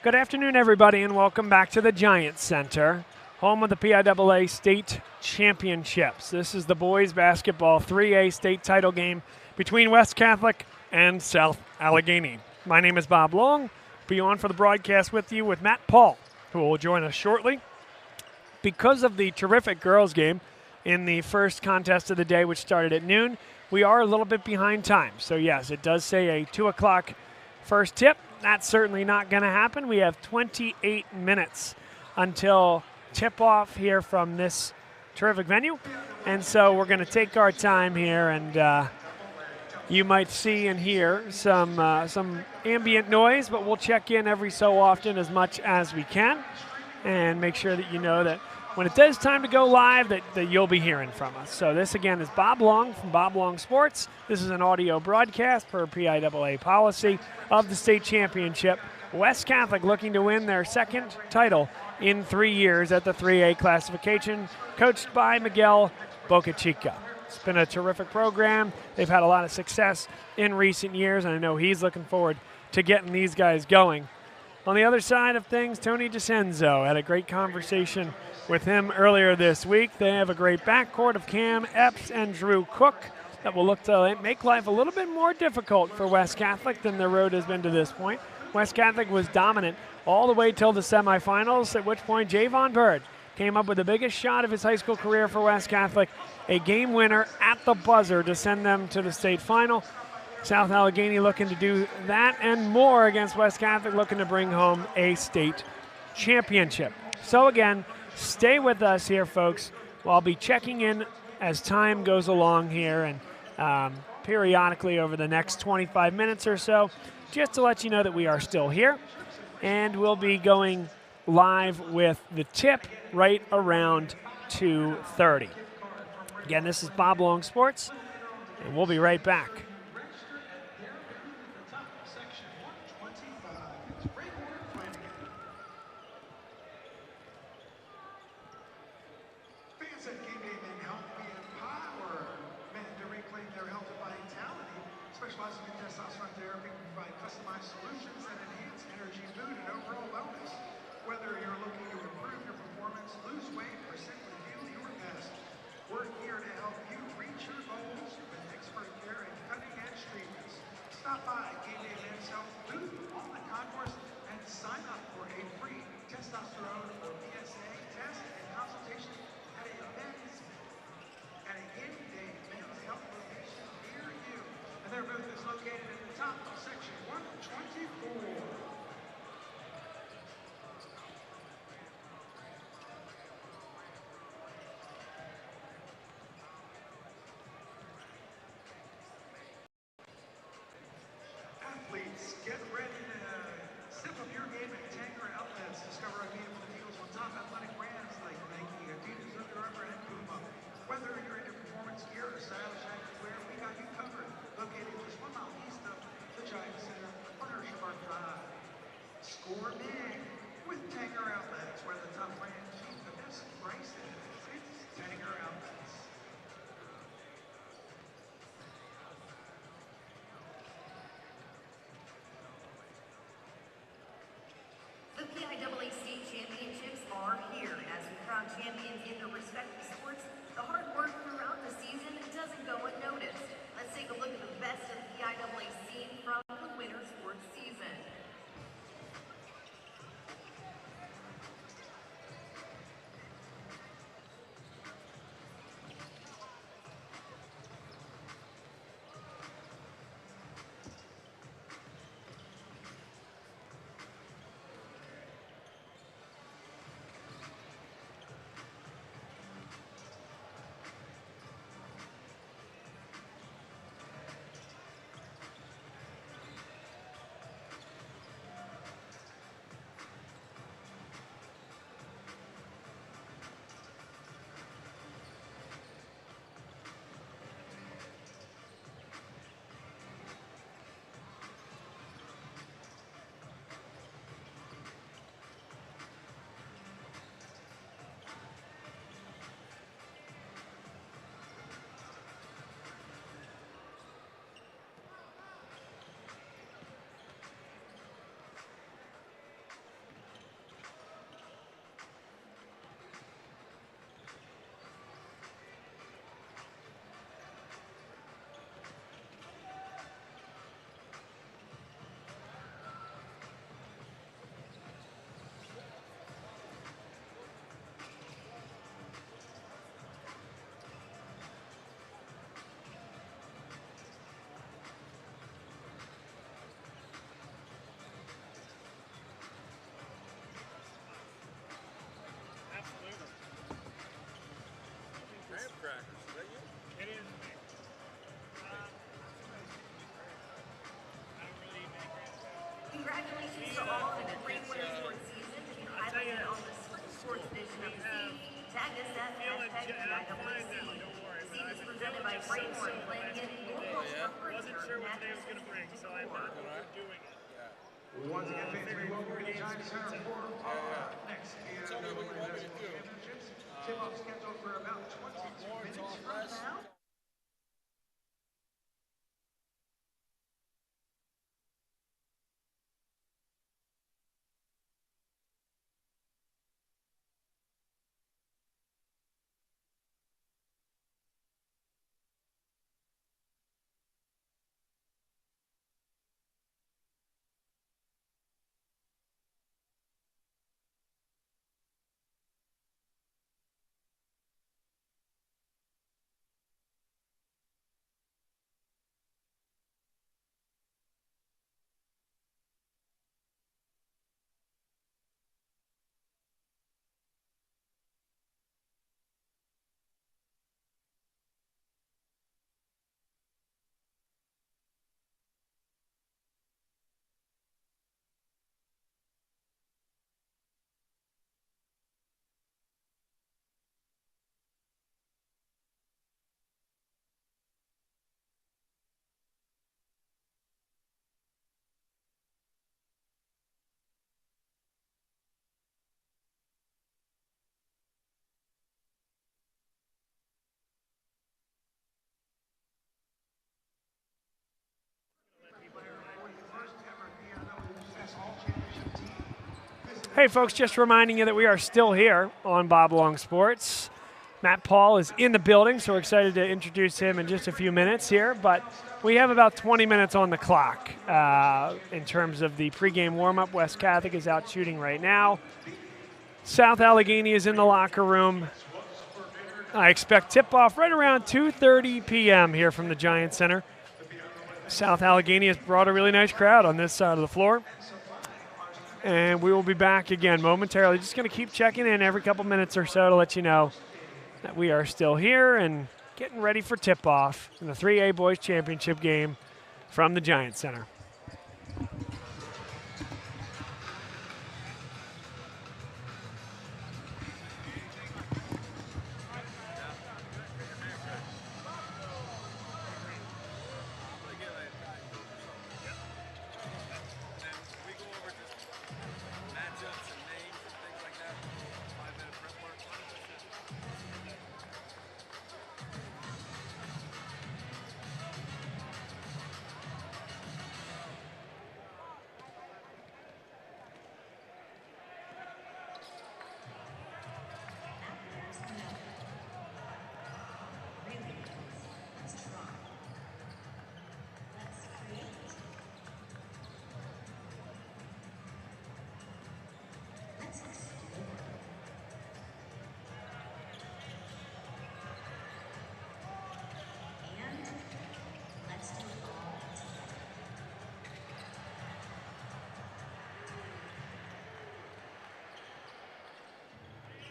Good afternoon, everybody, and welcome back to the Giants Center, home of the PIAA State Championships. This is the boys basketball 3A state title game between West Catholic and South Allegheny. My name is Bob Long. Be on for the broadcast with you with Matt Paul, who will join us shortly. Because of the terrific girls game in the first contest of the day, which started at noon, we are a little bit behind time. So yes, it does say a 2 o'clock first tip. That's certainly not going to happen. We have 28 minutes until tip-off here from this terrific venue. And so we're going to take our time here, and you might see and hear some ambient noise, but we'll check in every so often as much as we can and make sure that you know that when it does time to go live that you'll be hearing from us. So this, again, is Bob Long from Bob Long Sports. This is an audio broadcast per PIAA policy of the state championship. West Catholic looking to win their second title in 3 years at the 3A classification, coached by Miguel Bocachica. It's been a terrific program. They've had a lot of success in recent years, and I know he's looking forward to getting these guys going. On the other side of things, Tony DeCenzo had a great conversation with him earlier this week. They have a great backcourt of Cam Epps and Drew Cook that will look to make life a little bit more difficult for West Catholic than their road has been to this point. West Catholic was dominant all the way till the semifinals, at which point Javon Bird came up with the biggest shot of his high school career for West Catholic, a game winner at the buzzer to send them to the state final. South Allegheny looking to do that and more against West Catholic, looking to bring home a state championship. So again, stay with us here, folks. I'll be checking in as time goes along here and periodically over the next 25 minutes or so, just to let you know that we are still here. And we'll be going live with the tip right around 2:30. Again, this is Bob Long Sports, and we'll be right back. Specializing in testosterone therapy, provide customized solutions that enhance energy, mood, and overall wellness. Whether you're looking to improve your performance, lose weight, or simply feel your best, we're here to help you reach your goals with expert care and cutting-edge treatments. Stop by Game Day Men's Health booth on the concourse and sign up for a free testosterone or PSA test and consultation at a Game Day Men's Health location near you. And their booth is located at the top of section 124. Athletes, get ready to step up your game at Tanger Outlets. Discover unbeatable deals on top athletic brands like Nike, Adidas, Under Armour, and Puma. Whether you're into performance gear or stylish activewear, we got you covered. Located just 1 mile east of the Giants Center, corner Shabbat Drive. Score big with Tanger Outlets, where the top brands keep the best prices. It's Tanger Outlets. The PIAA State Championships are here. As we crown champions in their respective sports, the hard work throughout the season doesn't go unnoticed. Let's take a look at the best of the PIAA scene from the winter sports season. at PIAA. The seat is presented by Braymore, playing in local Wasn't sure what today was going to bring, so I'm not overdoing it. Once again, fans, we welcome you to Giant Center for our next PIAA Basketball Championships. Tip-off scheduled for about 22 minutes from now. Hey folks, just reminding you that we are still here on Bob Long Sports. Matt Paul is in the building, so we're excited to introduce him in just a few minutes here, but we have about 20 minutes on the clock in terms of the pregame warm-up. West Catholic is out shooting right now. South Allegheny is in the locker room. I expect tip-off right around 2:30 p.m. here from the Giant Center. South Allegheny has brought a really nice crowd on this side of the floor. And we will be back again momentarily. Just going to keep checking in every couple minutes or so to let you know that we are still here and getting ready for tip-off in the 3A Boys Championship game from the Giant Center.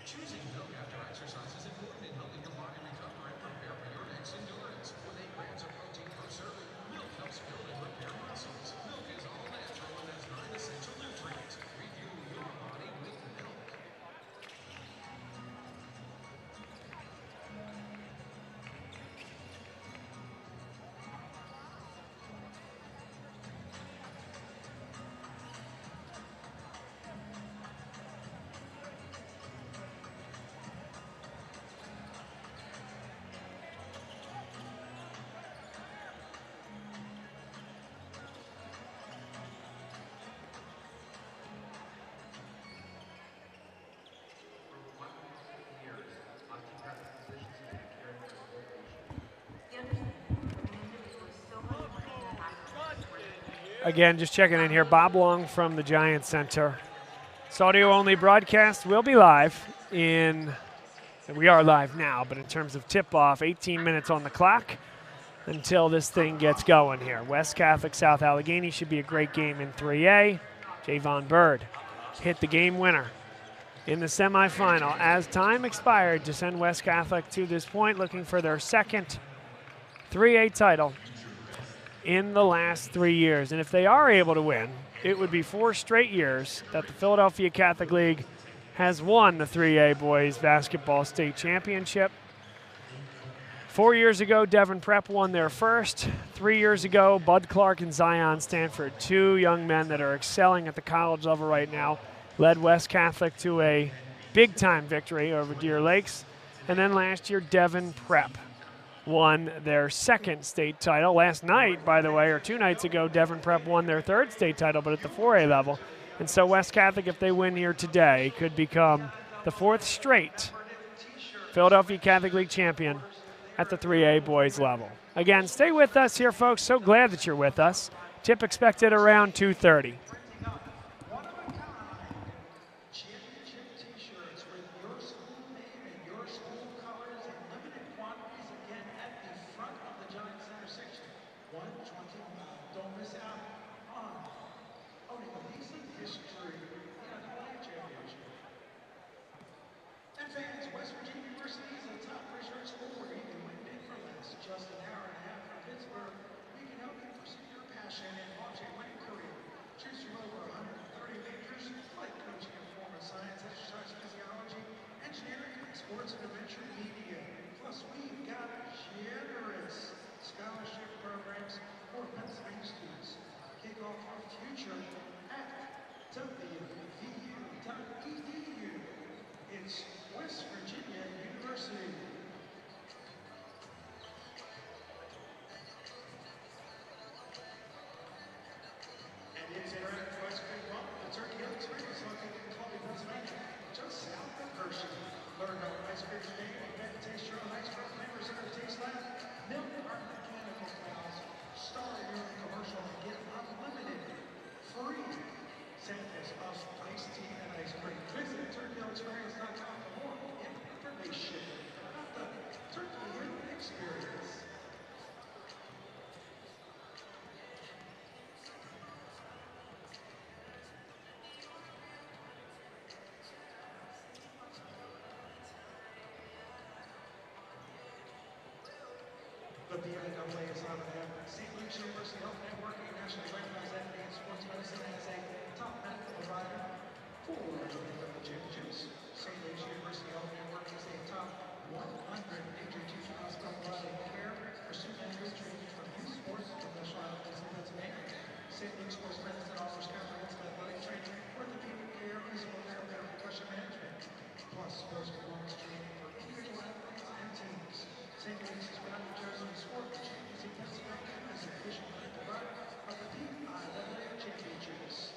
Choosing milk after exercise is important in helping your body recover and prepare for your next endurance. With 8 grams of protein per serving, milk helps build and repair muscles. Milk is all natural and has 9 essential nutrients. Refuel your body with milk. Again, just checking in here. Bob Long from the Giant Center. This audio-only broadcast will be live in, we are live now, but in terms of tip-off, 18 minutes on the clock until this thing gets going here. West Catholic, South Allegheny should be a great game in 3A. Javon Bird hit the game winner in the semifinal as time expired to send West Catholic to this point, looking for their second 3A title in the last 3 years. And if they are able to win, it would be 4 straight years that the Philadelphia Catholic League has won the 3A boys basketball state championship. 4 years ago, Devon Prep won their first. 3 years ago, Bud Clark and Zion Stanford, two young men that are excelling at the college level right now, led West Catholic to a big-time victory over Deer Lakes. And then last year, Devon Prep won their second state title. Last night, by the way, or 2 nights ago, Devon Prep won their third state title, but at the 4A level. And so West Catholic, if they win here today, could become the 4th straight Philadelphia Catholic League champion at the 3A boys level. Again, stay with us here, folks. So glad that you're with us. Tip expected around 2:30. Championship t-shirts with your school name and your school colors in limited quantities again at the front of the Giant Center section. 125. Don't miss out on owning a piece of history in a championship. And fans, West Virginia University is a top research school where you can win big for less. Just an hour and a half from Pittsburgh, we can help you pursue your passion and launch a winning career. Choose from over 130 majors like coaching and performance science, exercise physiology, engineering, sports and adventure media. Plus, we've got generous scholarship programs for Pennsylvania students. Kick off our future at WVU.edu. It's West Virginia University. And it's interactive West Virginia. The Turkey Hill Experience located in Columbia, Pennsylvania, just south of Hershey. Learn how ice cream is made and get to taste your own ice cream flavors at our Taste Lab. Milk our mechanical cows. Star your commercial and get unlimited free samples of iced tea and ice cream. Visit turkeyhillexperience.com for more information about the Turkey Hill Experience. The PIAA is on behalf of St. Luke's University Health Network, a nationally recognized entity in sports medicine as a top medical provider for the PIAA championships. St. Luke's University Health Network is a top 100 major teaching hospital providing care for student athletes ranging from youth sports to professional athletes in Pennsylvania. St. Luke's Sports Medicine offers comprehensive athletic training, orthopedic care, physical therapy, and concussion management, plus sports performance training for individual athletes and teams. St. Luke's is proud to chosen sport champions in Pennsylvania as an official medical provider of the PIAA championships.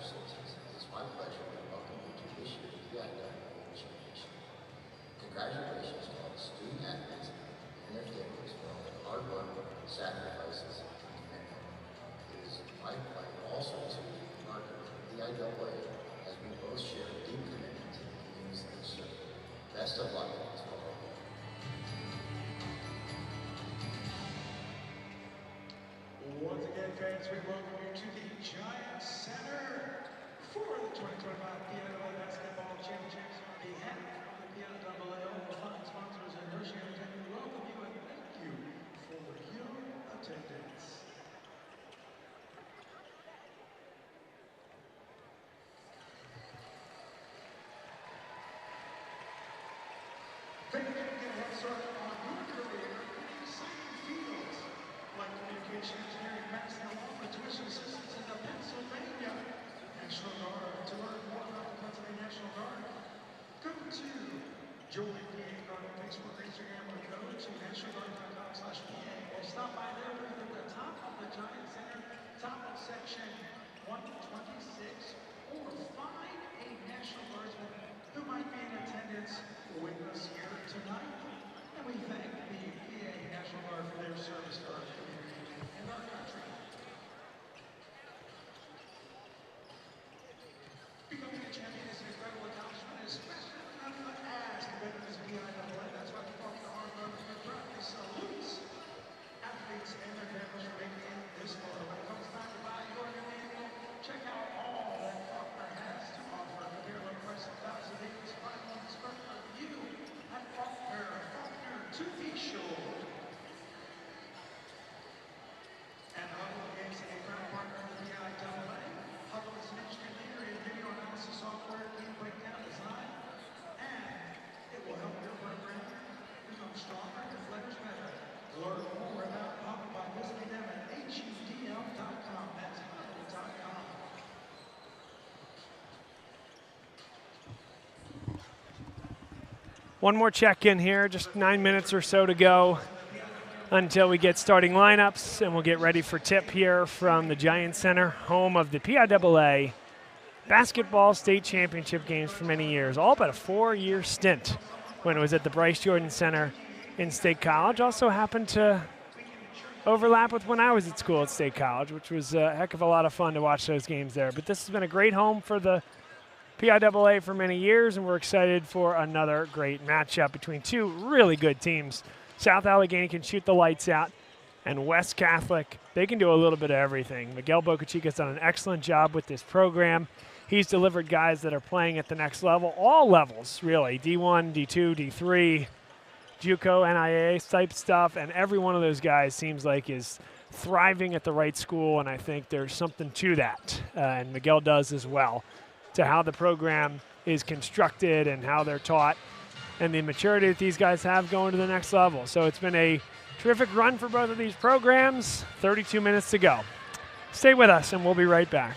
citizens, it's my pleasure to welcome you to this year's PIAA Championship. Congratulations to all the student athletes and their families for all their hard work, sacrifices, and commitment. It is my pleasure also to market the PIAA as we both share a deep commitment to the communities that we serve. Best of luck to all of you. Once again, fans, we welcome you to the Giant Center for the 2025 PIAA Basketball Championships. On behalf of the PIAA, all the fine sponsors and negotiators, and we welcome you and thank you for your attendance. Fans, you can get a head start on your career in exciting fields like communication engineering, medicine, along with tuition assistance in the Pennsylvania National Guard. To learn more about the Pennsylvania National Guard, go to Join PA Guard on Facebook, Instagram, or go to nationalguard.com/PA. Or stop by their booth at the top of the Giant Center, top of section 126, or find a National Guardsman who might be in attendance with us here tonight. And we thank the PA National Guard for their service to our community and our country. Becoming a champion is an incredible accomplishment, especially as compared to this PIAA. That's why we welcome the hard work and proudly salutes athletes and their families for making it this far. When it comes time to buy your new vehicle, check out all that Faulkner has to offer. Compare low price of thousands of vehicles, find one that's perfect for you at Faulkner. Faulkner to be sure. And Huddle is a proud partner of the PIAA. Huddle is an industry leader in video analysis software, game breakdown design, and it will help your program become stronger and letters better. Learn more about Huddle by visiting them at hudl.com. That's huddle.com. One more check-in here, just 9 minutes or so to go until we get starting lineups, and we'll get ready for tip here from the Giant Center, home of the PIAA Basketball State Championship games for many years, all but a 4-year stint when it was at the Bryce Jordan Center in State College. Also happened to overlap with when I was at school at State College, which was a heck of a lot of fun to watch those games there. But this has been a great home for the PIAA for many years, and we're excited for another great matchup between two really good teams. South Allegheny can shoot the lights out, and West Catholic, they can do a little bit of everything. Miguel Bocachica's done an excellent job with this program. He's delivered guys that are playing at the next level, all levels, really, D1, D2, D3, JUCO, NIAA type stuff, and every one of those guys seems like is thriving at the right school, and I think there's something to that, and Miguel does as well, to how the program is constructed and how they're taught and the maturity that these guys have going to the next level. So it's been a terrific run for both of these programs. 32 minutes to go. Stay with us, and we'll be right back.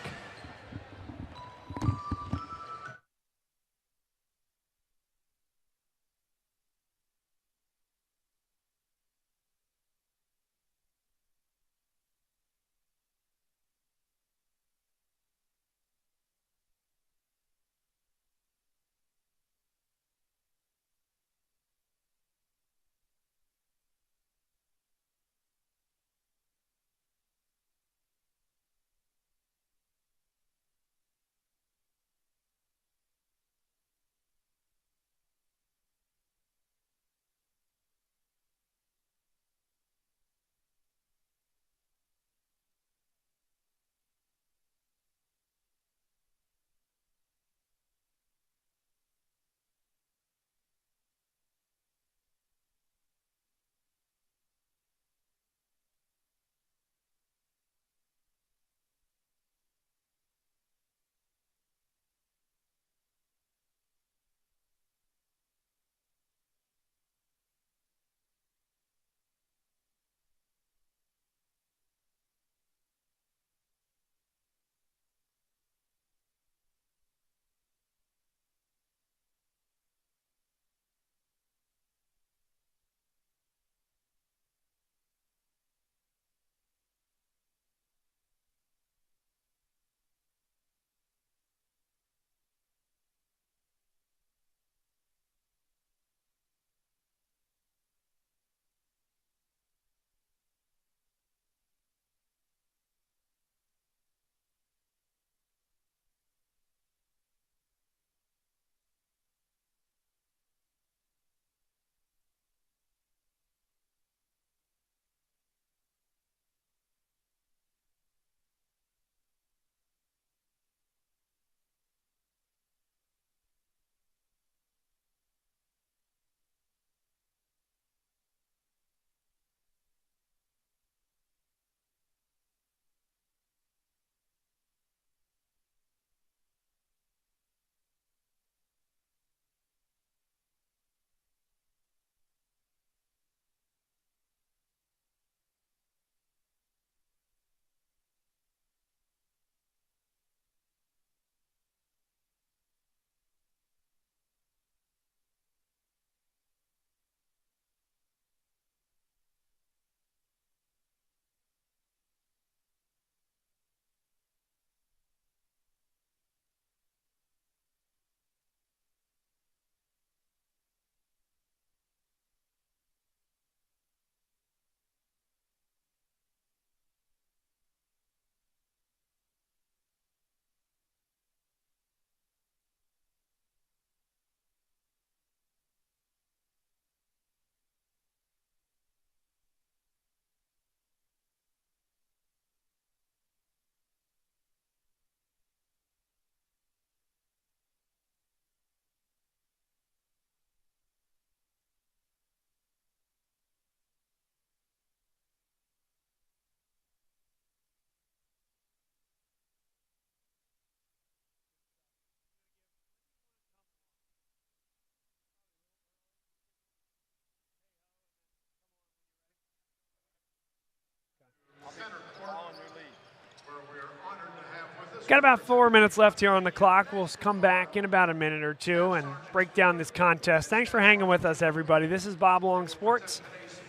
Got about 4 minutes left here on the clock. We'll come back in about a minute or two and break down this contest. Thanks for hanging with us, everybody. This is Bob Long Sports,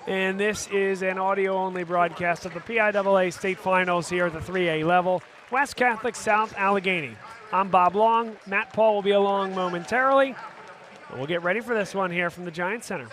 and this is an audio-only broadcast of the PIAA state finals here at the 3A level, West Catholic South Allegheny. I'm Bob Long. Matt Paul will be along momentarily. We'll get ready for this one here from the Giant Center.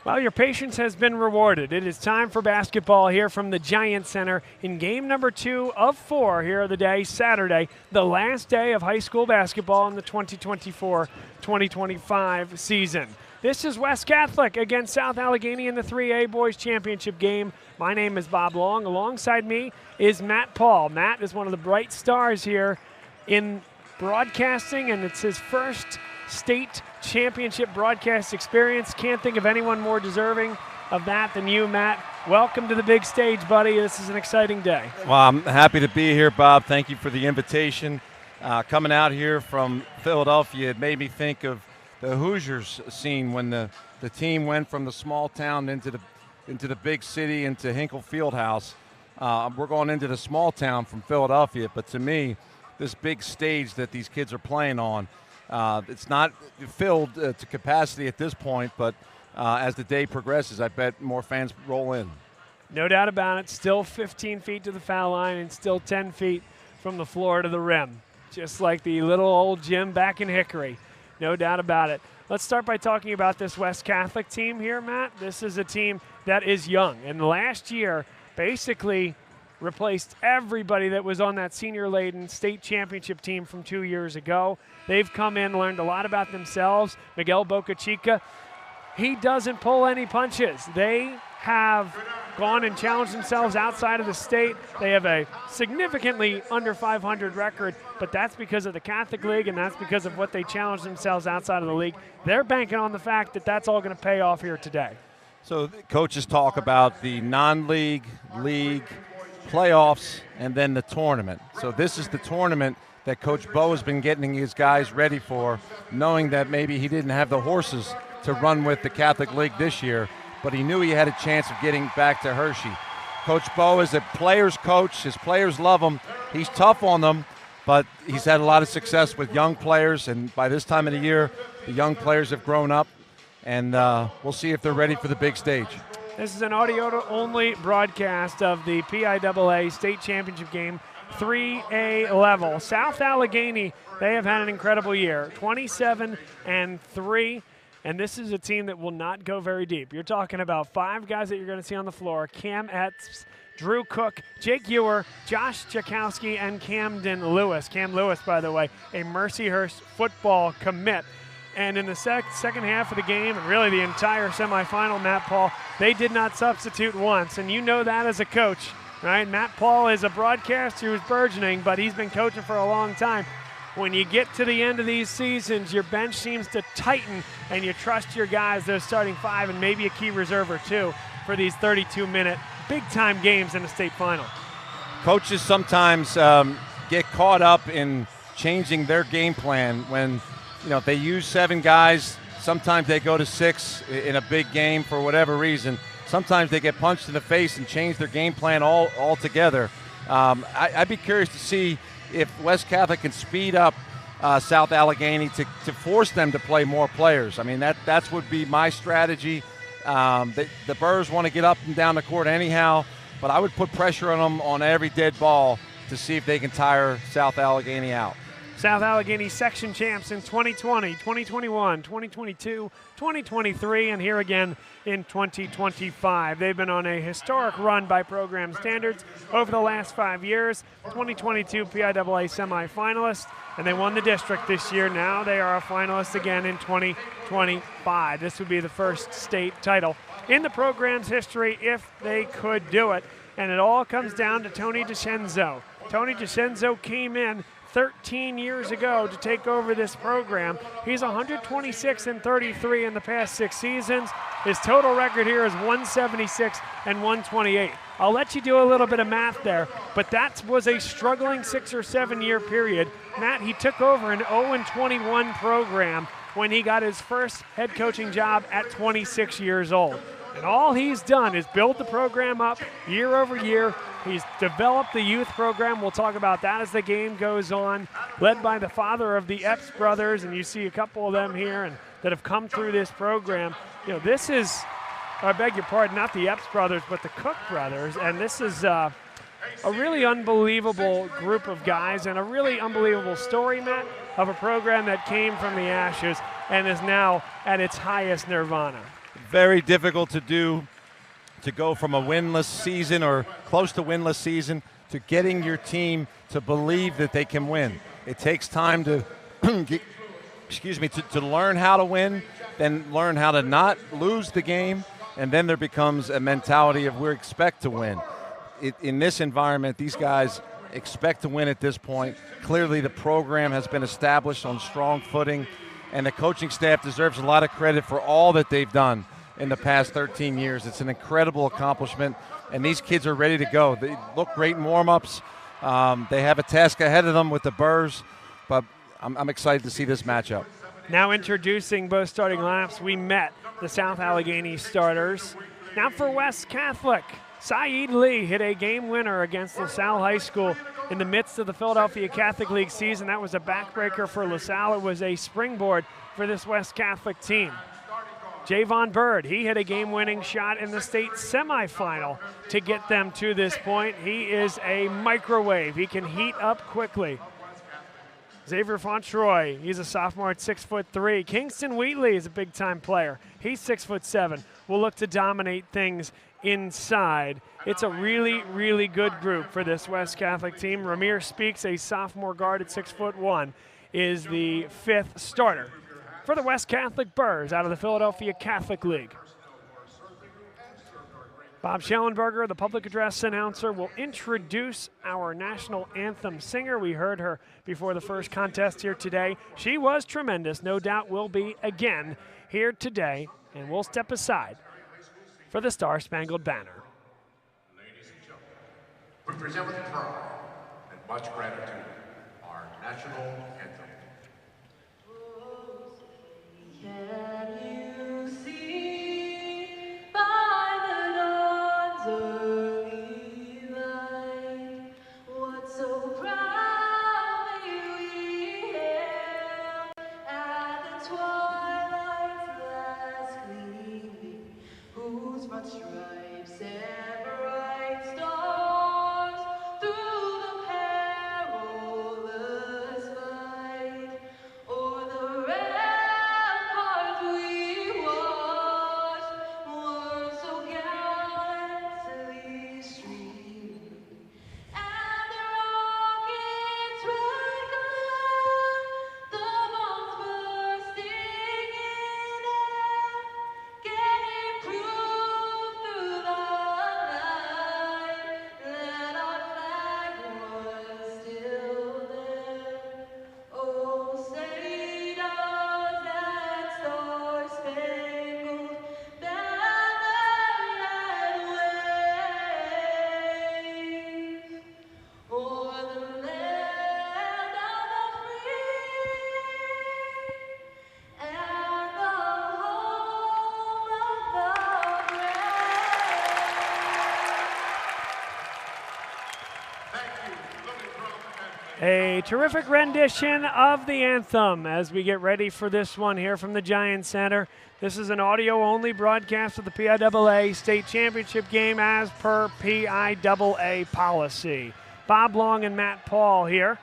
Well, your patience has been rewarded. It is time for basketball here from the Giant Center in game number 2 of 4 here of the day, Saturday, the last day of high school basketball in the 2024-2025 season. This is West Catholic against South Allegheny in the 3A Boys Championship game. My name is Bob Long. Alongside me is Matt Paul. Matt is one of the bright stars here in broadcasting, and it's his first state championship broadcast experience. Can't think of anyone more deserving of that than you, Matt. Welcome to the big stage, buddy. This is an exciting day. Well, I'm happy to be here, Bob. Thank you for the invitation. Coming out here from Philadelphia, it made me think of the Hoosiers scene when the team went from the small town into the big city, into Hinkle Fieldhouse. We're going into the small town from Philadelphia, but to me, this big stage that these kids are playing on, it's not filled to capacity at this point, but as the day progresses, I bet more fans roll in. No doubt about it. Still 15 feet to the foul line and still 10 feet from the floor to the rim, just like the little old gym back in Hickory. No doubt about it. Let's start by talking about this West Catholic team here, Matt. This is a team that is young, and last year basically replaced everybody that was on that senior-laden state championship team from 2 years ago. They've come in, learned a lot about themselves. Miguel Bocachica, he doesn't pull any punches. They have gone and challenged themselves outside of the state. They have a significantly under 500 record, but that's because of the Catholic League, and that's because of what they challenged themselves outside of the league. They're banking on the fact that that's all going to pay off here today. So coaches talk about the non-league, league, playoffs, and then the tournament. So this is the tournament that Coach Bo has been getting his guys ready for, knowing that maybe he didn't have the horses to run with the Catholic League this year, but he knew he had a chance of getting back to Hershey. Coach Bo is a player's coach. His players love him. He's tough on them, but he's had a lot of success with young players, and by this time of the year, the young players have grown up, and we'll see if they're ready for the big stage. This is an audio-only broadcast of the PIAA State Championship game, 3A level. South Allegheny, they have had an incredible year, 27-3. And this is a team that will not go very deep. You're talking about 5 guys that you're going to see on the floor: Cam Etz, Drew Cook, Jake Ewer, Josh Jakowski, and Camden Lewis. Cam Lewis, by the way, a Mercyhurst football commit. And in the second half of the game, and really the entire semifinal, Matt Paul, they did not substitute once. And you know that as a coach, right? Matt Paul is a broadcaster who's burgeoning, but he's been coaching for a long time. When you get to the end of these seasons, your bench seems to tighten, and you trust your guys, those starting 5, and maybe a key reserve or 2 for these 32-minute big-time games in the state final. Coaches sometimes get caught up in changing their game plan when, if they use 7 guys, sometimes they go to 6 in a big game for whatever reason. Sometimes they get punched in the face and change their game plan altogether. I'd be curious to see if West Catholic can speed up South Allegheny to force them to play more players. I mean, that's would be my strategy. The Burrs want to get up and down the court anyhow, but I would put pressure on them on every dead ball to see if they can tire South Allegheny out. South Allegheny section champs in 2020, 2021, 2022, 2023, and here again in 2025. They've been on a historic run by program standards over the last 5 years. 2022 PIAA semifinalists, and they won the district this year. Now they are a finalist again in 2025. This would be the first state title in the program's history if they could do it. And it all comes down to Tony DiCenzo. Tony DiCenzo came in 13 years ago to take over this program. He's 126-33 in the past 6 seasons. His total record here is 176 and 128. I'll let you do a little bit of math there, but that was a struggling 6 or 7 year period. Matt, he took over an 0-21 program when he got his first head coaching job at 26 years old. And all he's done is build the program up year over year. He's developed the youth program. We'll talk about that as the game goes on, led by the father of the Epps brothers, and you see a couple of them here and that have come through this program. This is, I beg your pardon, not the Epps brothers, but the Cook brothers, and this is a really unbelievable group of guys and a really unbelievable story, Matt, of a program that came from the ashes and is now at its highest nirvana. Very difficult to do, to go from a winless season or close to winless season to getting your team to believe that they can win. It takes time to, to learn how to win, then learn how to not lose the game, and then there becomes a mentality of we expect to win. In this environment, these guys expect to win at this point. Clearly the program has been established on strong footing, and the coaching staff deserves a lot of credit for all that they've done in the past 13 years. It's an incredible accomplishment, and these kids are ready to go. They look great in warm-ups. They have a task ahead of them with the Burrs, but I'm excited to see this matchup. Now introducing both starting lineups, we met the South Allegheny starters. Now for West Catholic, Saeed Lee hit a game winner against LaSalle High School in the midst of the Philadelphia Catholic League season. That was a backbreaker for LaSalle. It was a springboard for this West Catholic team. Javon Bird, he hit a game-winning shot in the state semifinal to get them to this point. He is a microwave. He can heat up quickly. Xavier Fontroy, he's a sophomore at 6'3". Kingston Wheatley is a big-time player. He's 6'7". Will look to dominate things inside. It's a really, really good group for this West Catholic team. Ramir Speaks, a sophomore guard at 6'1", is the 5th starter for the West Catholic Burrs out of the Philadelphia Catholic League. Bob Schellenberger, the public address announcer, will introduce our national anthem singer. We heard her before the first contest here today. She was tremendous, no doubt will be again here today, and we'll step aside for the Star-Spangled Banner. Ladies and gentlemen, we present with pride and much gratitude our national anthem. Can you see by the dawn's early light what so proudly we hailed at the twilight's last gleaming, whose broad stripes and bright stars through the A terrific rendition of the anthem as we get ready for this one here from the Giant Center. This is an audio-only broadcast of the PIAA State Championship game as per PIAA policy. Bob Long and Matt Paul here.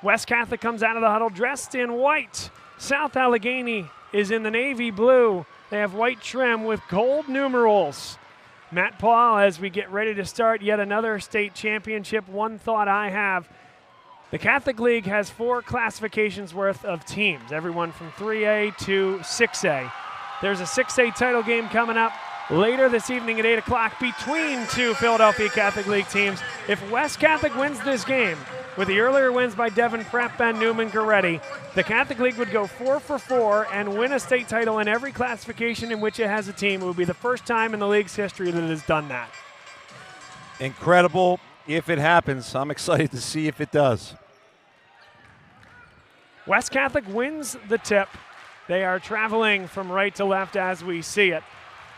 West Catholic comes out of the huddle dressed in white. South Allegheny is in the navy blue. They have white trim with gold numerals. Matt Paul, as we get ready to start yet another state championship, one thought I have. The Catholic League has 4 classifications worth of teams, everyone from 3A to 6A. There's a 6A title game coming up later this evening at 8 o'clock between 2 Philadelphia Catholic League teams. If West Catholic wins this game, with the earlier wins by Devon Prep, Ben Newman, Goretti, the Catholic League would go 4 for 4 and win a state title in every classification in which it has a team. It would be the first time in the league's history that it has done that. Incredible if it happens. I'm excited to see if it does. West Catholic wins the tip. They are traveling from right to left as we see it.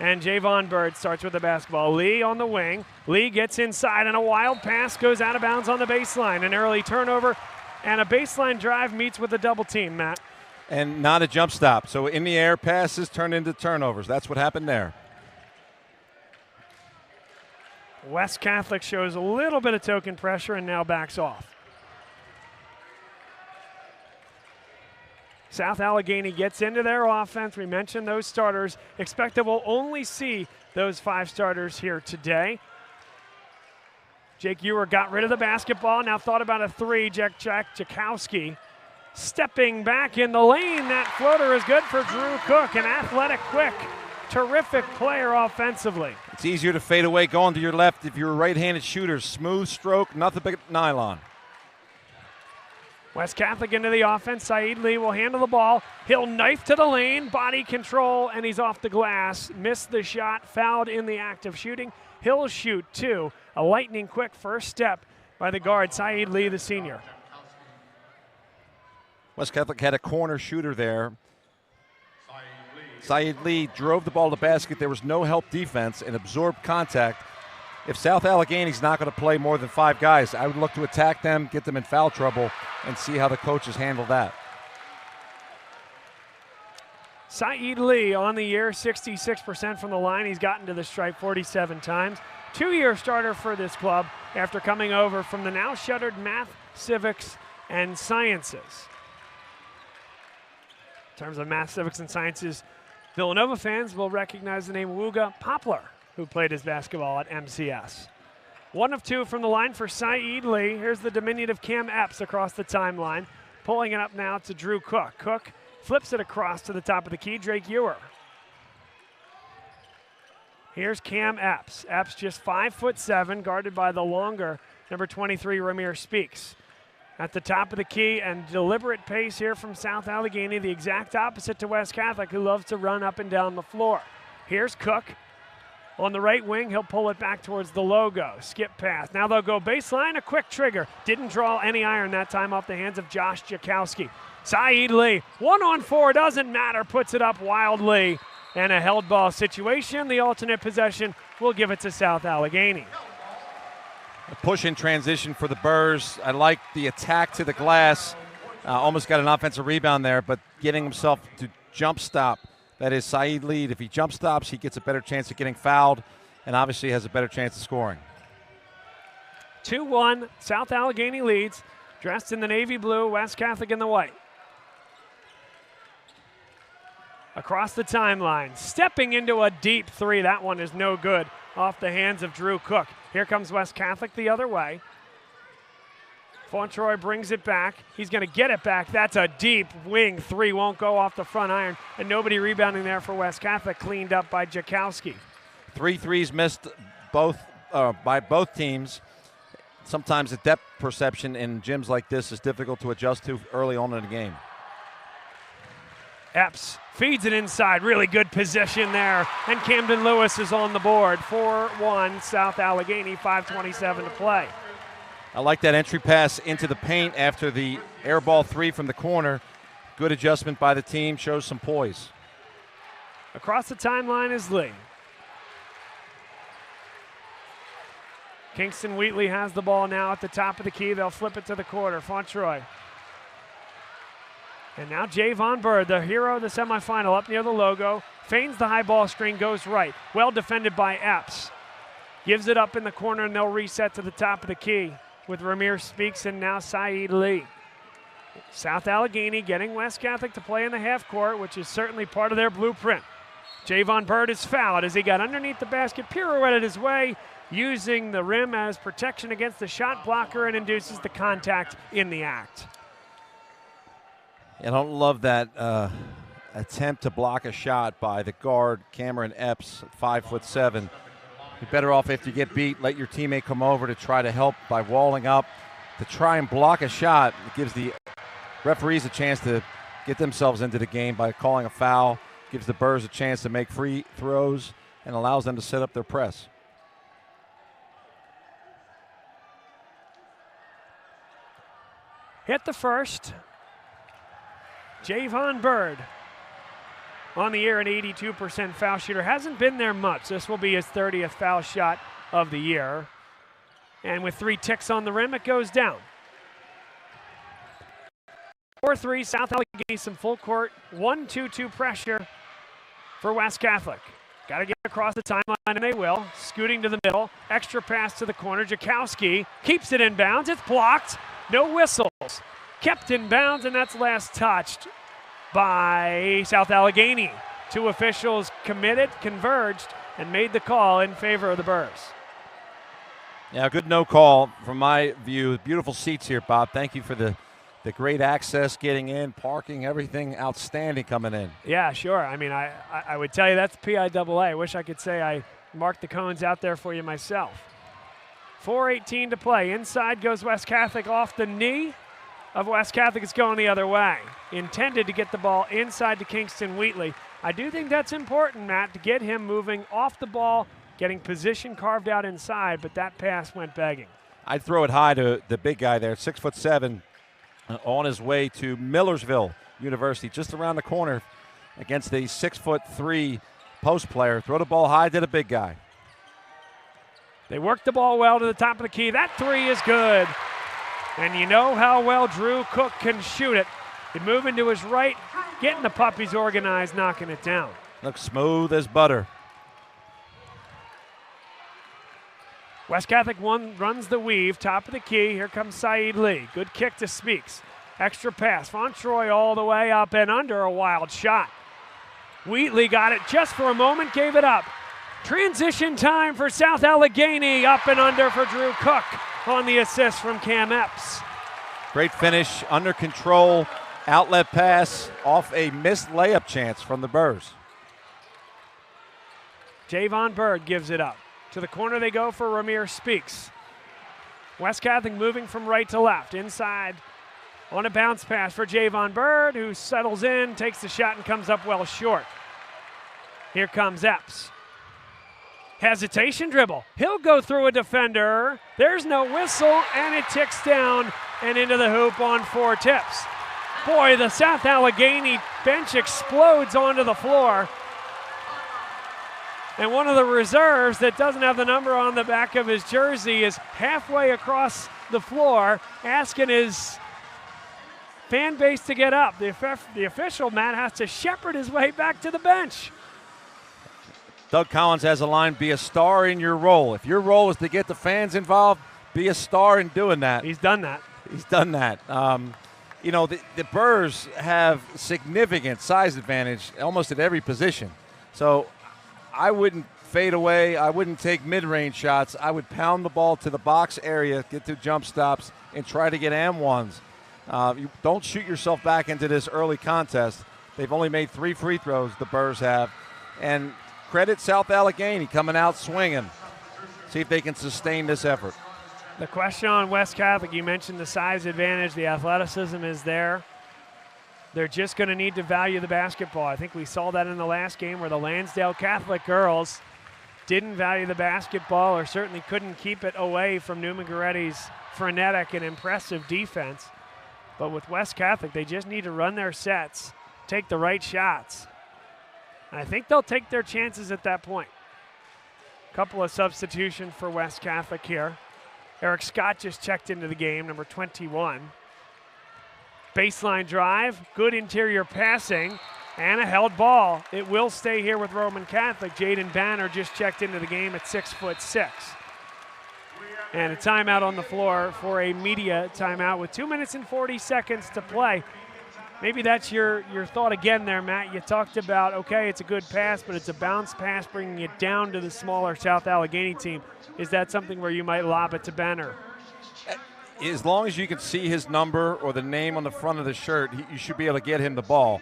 And Javon Bird starts with the basketball. Lee on the wing. Lee gets inside, and a wild pass goes out of bounds on the baseline. An early turnover, and a baseline drive meets with a double team, Matt. And not a jump stop. So in the air, passes turn into turnovers. That's what happened there. West Catholic shows a little bit of token pressure and now backs off. South Allegheny gets into their offense. We mentioned those starters. Expect that we'll only see those 5 starters here today. Jake Ewer got rid of the basketball, now thought about a 3. Jack Jakowski stepping back in the lane. That floater is good for Drew Cook, an athletic, quick, terrific player offensively. It's easier to fade away going to your left if you're a right-handed shooter. Smooth stroke, nothing but nylon. West Catholic into the offense. Saeed Lee will handle the ball. He'll knife to the lane, body control, and he's off the glass. Missed the shot, fouled in the act of shooting. He'll shoot 2. A lightning quick first step by the guard, Saeed Lee, the senior. West Catholic had a corner shooter there. Saeed Lee drove the ball to the basket. There was no help defense and absorbed contact. If South Allegheny's not going to play more than 5 guys, I would look to attack them, get them in foul trouble, and see how the coaches handle that. Saeed Lee on the year, 66% from the line. He's gotten to the stripe 47 times. 2-year starter for this club after coming over from the now shuttered Math, Civics, and Sciences. In terms of Math, Civics, and Sciences, Villanova fans will recognize the name Wooga Poplar, who played his basketball at MCS. 1 of 2 from the line for Saeed Lee. Here's the diminutive Cam Epps across the timeline. Pulling it up now to Drew Cook. Cook flips it across to the top of the key, Drake Ewer. Here's Cam Epps. Epps just 5'7", guarded by the longer number 23, Ramir Speaks. At the top of the key, and deliberate pace here from South Allegheny, the exact opposite to West Catholic, who loves to run up and down the floor. Here's Cook. On the right wing, he'll pull it back towards the logo. Skip pass. Now they'll go baseline, a quick trigger. Didn't draw any iron that time off the hands of Josh Jakowski. Saeed Lee, 1-on-4, doesn't matter, puts it up wildly. And a held ball situation. The alternate possession will give it to South Allegheny. A push in transition for the Burrs. I like the attack to the glass. Almost got an offensive rebound there, but getting himself to jump stop. That is Saeed Lee. If he jump stops, he gets a better chance of getting fouled and obviously has a better chance of scoring. 2-1, South Allegheny leads, dressed in the navy blue, West Catholic in the white. Across the timeline, stepping into a deep 3. That one is no good, off the hands of Drew Cook. Here comes West Catholic the other way. Fontroy brings it back. He's going to get it back. That's a deep wing 3. Won't go off the front iron. And nobody rebounding there for West Catholic. Cleaned up by Jakowski. 3 threes missed by both teams. Sometimes the depth perception in gyms like this is difficult to adjust to early on in the game. Epps feeds it inside. Really good position there. And Camden Lewis is on the board. 4-1 South Allegheny, 5:27 to play. I like that entry pass into the paint after the air ball 3 from the corner. Good adjustment by the team, shows some poise. Across the timeline is Lee. Kingston Wheatley has the ball now at the top of the key. They'll flip it to the quarter. Fontroy. And now Javon Bird, the hero of the semifinal, up near the logo. Feigns the high ball screen, goes right. Well defended by Epps. Gives it up in the corner, and they'll reset to the top of the key with Ramir Speaks and now Saeed Lee. South Allegheny getting West Catholic to play in the half court, which is certainly part of their blueprint. Javon Bird is fouled as he got underneath the basket, pirouetted his way, using the rim as protection against the shot blocker and induces the contact in the act. I don't love that attempt to block a shot by the guard, Cameron Epps, 5'7". You're better off if you get beat, let your teammate come over to try to help by walling up. To try and block a shot, it gives the referees a chance to get themselves into the game by calling a foul, gives the Burrs a chance to make free throws, and allows them to set up their press. Hit the first. Javon Bird on the year, an 82% foul shooter. Hasn't been there much. This will be his 30th foul shot of the year. And with 3 ticks on the rim, it goes down. 4-3, South Allegheny, some full court, 1-2-2 pressure for West Catholic. Got to get across the timeline, and they will. Scooting to the middle, extra pass to the corner. Jakowski keeps it in bounds. It's blocked. No whistles. Kept in bounds, and that's last touched by South Allegheny. 2 officials committed, converged, and made the call in favor of the Burrs. Yeah, good no call from my view. Beautiful seats here, Bob. Thank you for the great access, getting in, parking, everything outstanding coming in. Yeah, sure. I mean, I would tell you that's PIAA. I wish I could say I marked the cones out there for you myself. 4:18 to play. Inside goes West Catholic off the knee of West Catholic. It's going the other way. Intended to get the ball inside to Kingston Wheatley. I do think that's important, Matt, to get him moving off the ball, getting position carved out inside, but that pass went begging. I'd throw it high to the big guy there, 6'7", on his way to Millersville University, just around the corner against a 6'3" post player. Throw the ball high to the big guy. They work the ball well to the top of the key. That 3 is good. And you know how well Drew Cook can shoot it. He'd move into his right, getting the puppies organized, knocking it down. Looks smooth as butter. West Catholic runs the weave, top of the key. Here comes Saeed Lee. Good kick to Speaks. Extra pass. Fontroy all the way up and under, a wild shot. Wheatley got it just for a moment, gave it up. Transition time for South Allegheny, up and under for Drew Cook on the assist from Cam Epps. Great finish, under control, outlet pass off a missed layup chance from the Burrs. Javon Bird gives it up. To the corner they go for Ramir Speaks. West Catholic moving from right to left. Inside on a bounce pass for Javon Bird, who settles in, takes the shot, and comes up well short. Here comes Epps. Hesitation dribble. He'll go through a defender. There's no whistle, and it ticks down and into the hoop on 4 tips. Boy, the South Allegheny bench explodes onto the floor. And one of the reserves that doesn't have the number on the back of his jersey is halfway across the floor asking his fan base to get up. The official, Matt, has to shepherd his way back to the bench. Doug Collins has a line, be a star in your role. If your role is to get the fans involved, be a star in doing that. He's done that. He's done that. You know, the Burrs have significant size advantage almost at every position. So I wouldn't fade away. I wouldn't take mid-range shots. I would pound the ball to the box area, get to jump stops, and try to get and-ones. You don't shoot yourself back into this early contest. They've only made 3 free throws, the Burrs have. And credit South Allegheny coming out swinging. See if they can sustain this effort. The question on West Catholic, you mentioned the size advantage. The athleticism is there. They're just going to need to value the basketball. I think we saw that in the last game where the Lansdale Catholic girls didn't value the basketball, or certainly couldn't keep it away from Newman Goretti's frenetic and impressive defense. But with West Catholic, they just need to run their sets, take the right shots. And I think they'll take their chances at that point. Couple of substitutions for West Catholic here. Eric Scott just checked into the game, number 21. Baseline drive, good interior passing, and a held ball. It will stay here with Roman Catholic. Jaden Banner just checked into the game at 6'6". And a timeout on the floor for a media timeout with 2 minutes and 40 seconds to play. Maybe that's your thought again there, Matt. You talked about, okay, it's a good pass, but it's a bounce pass bringing it down to the smaller South Allegheny team. Is that something where you might lob it to Banner? As long as you can see his number or the name on the front of the shirt, you should be able to get him the ball.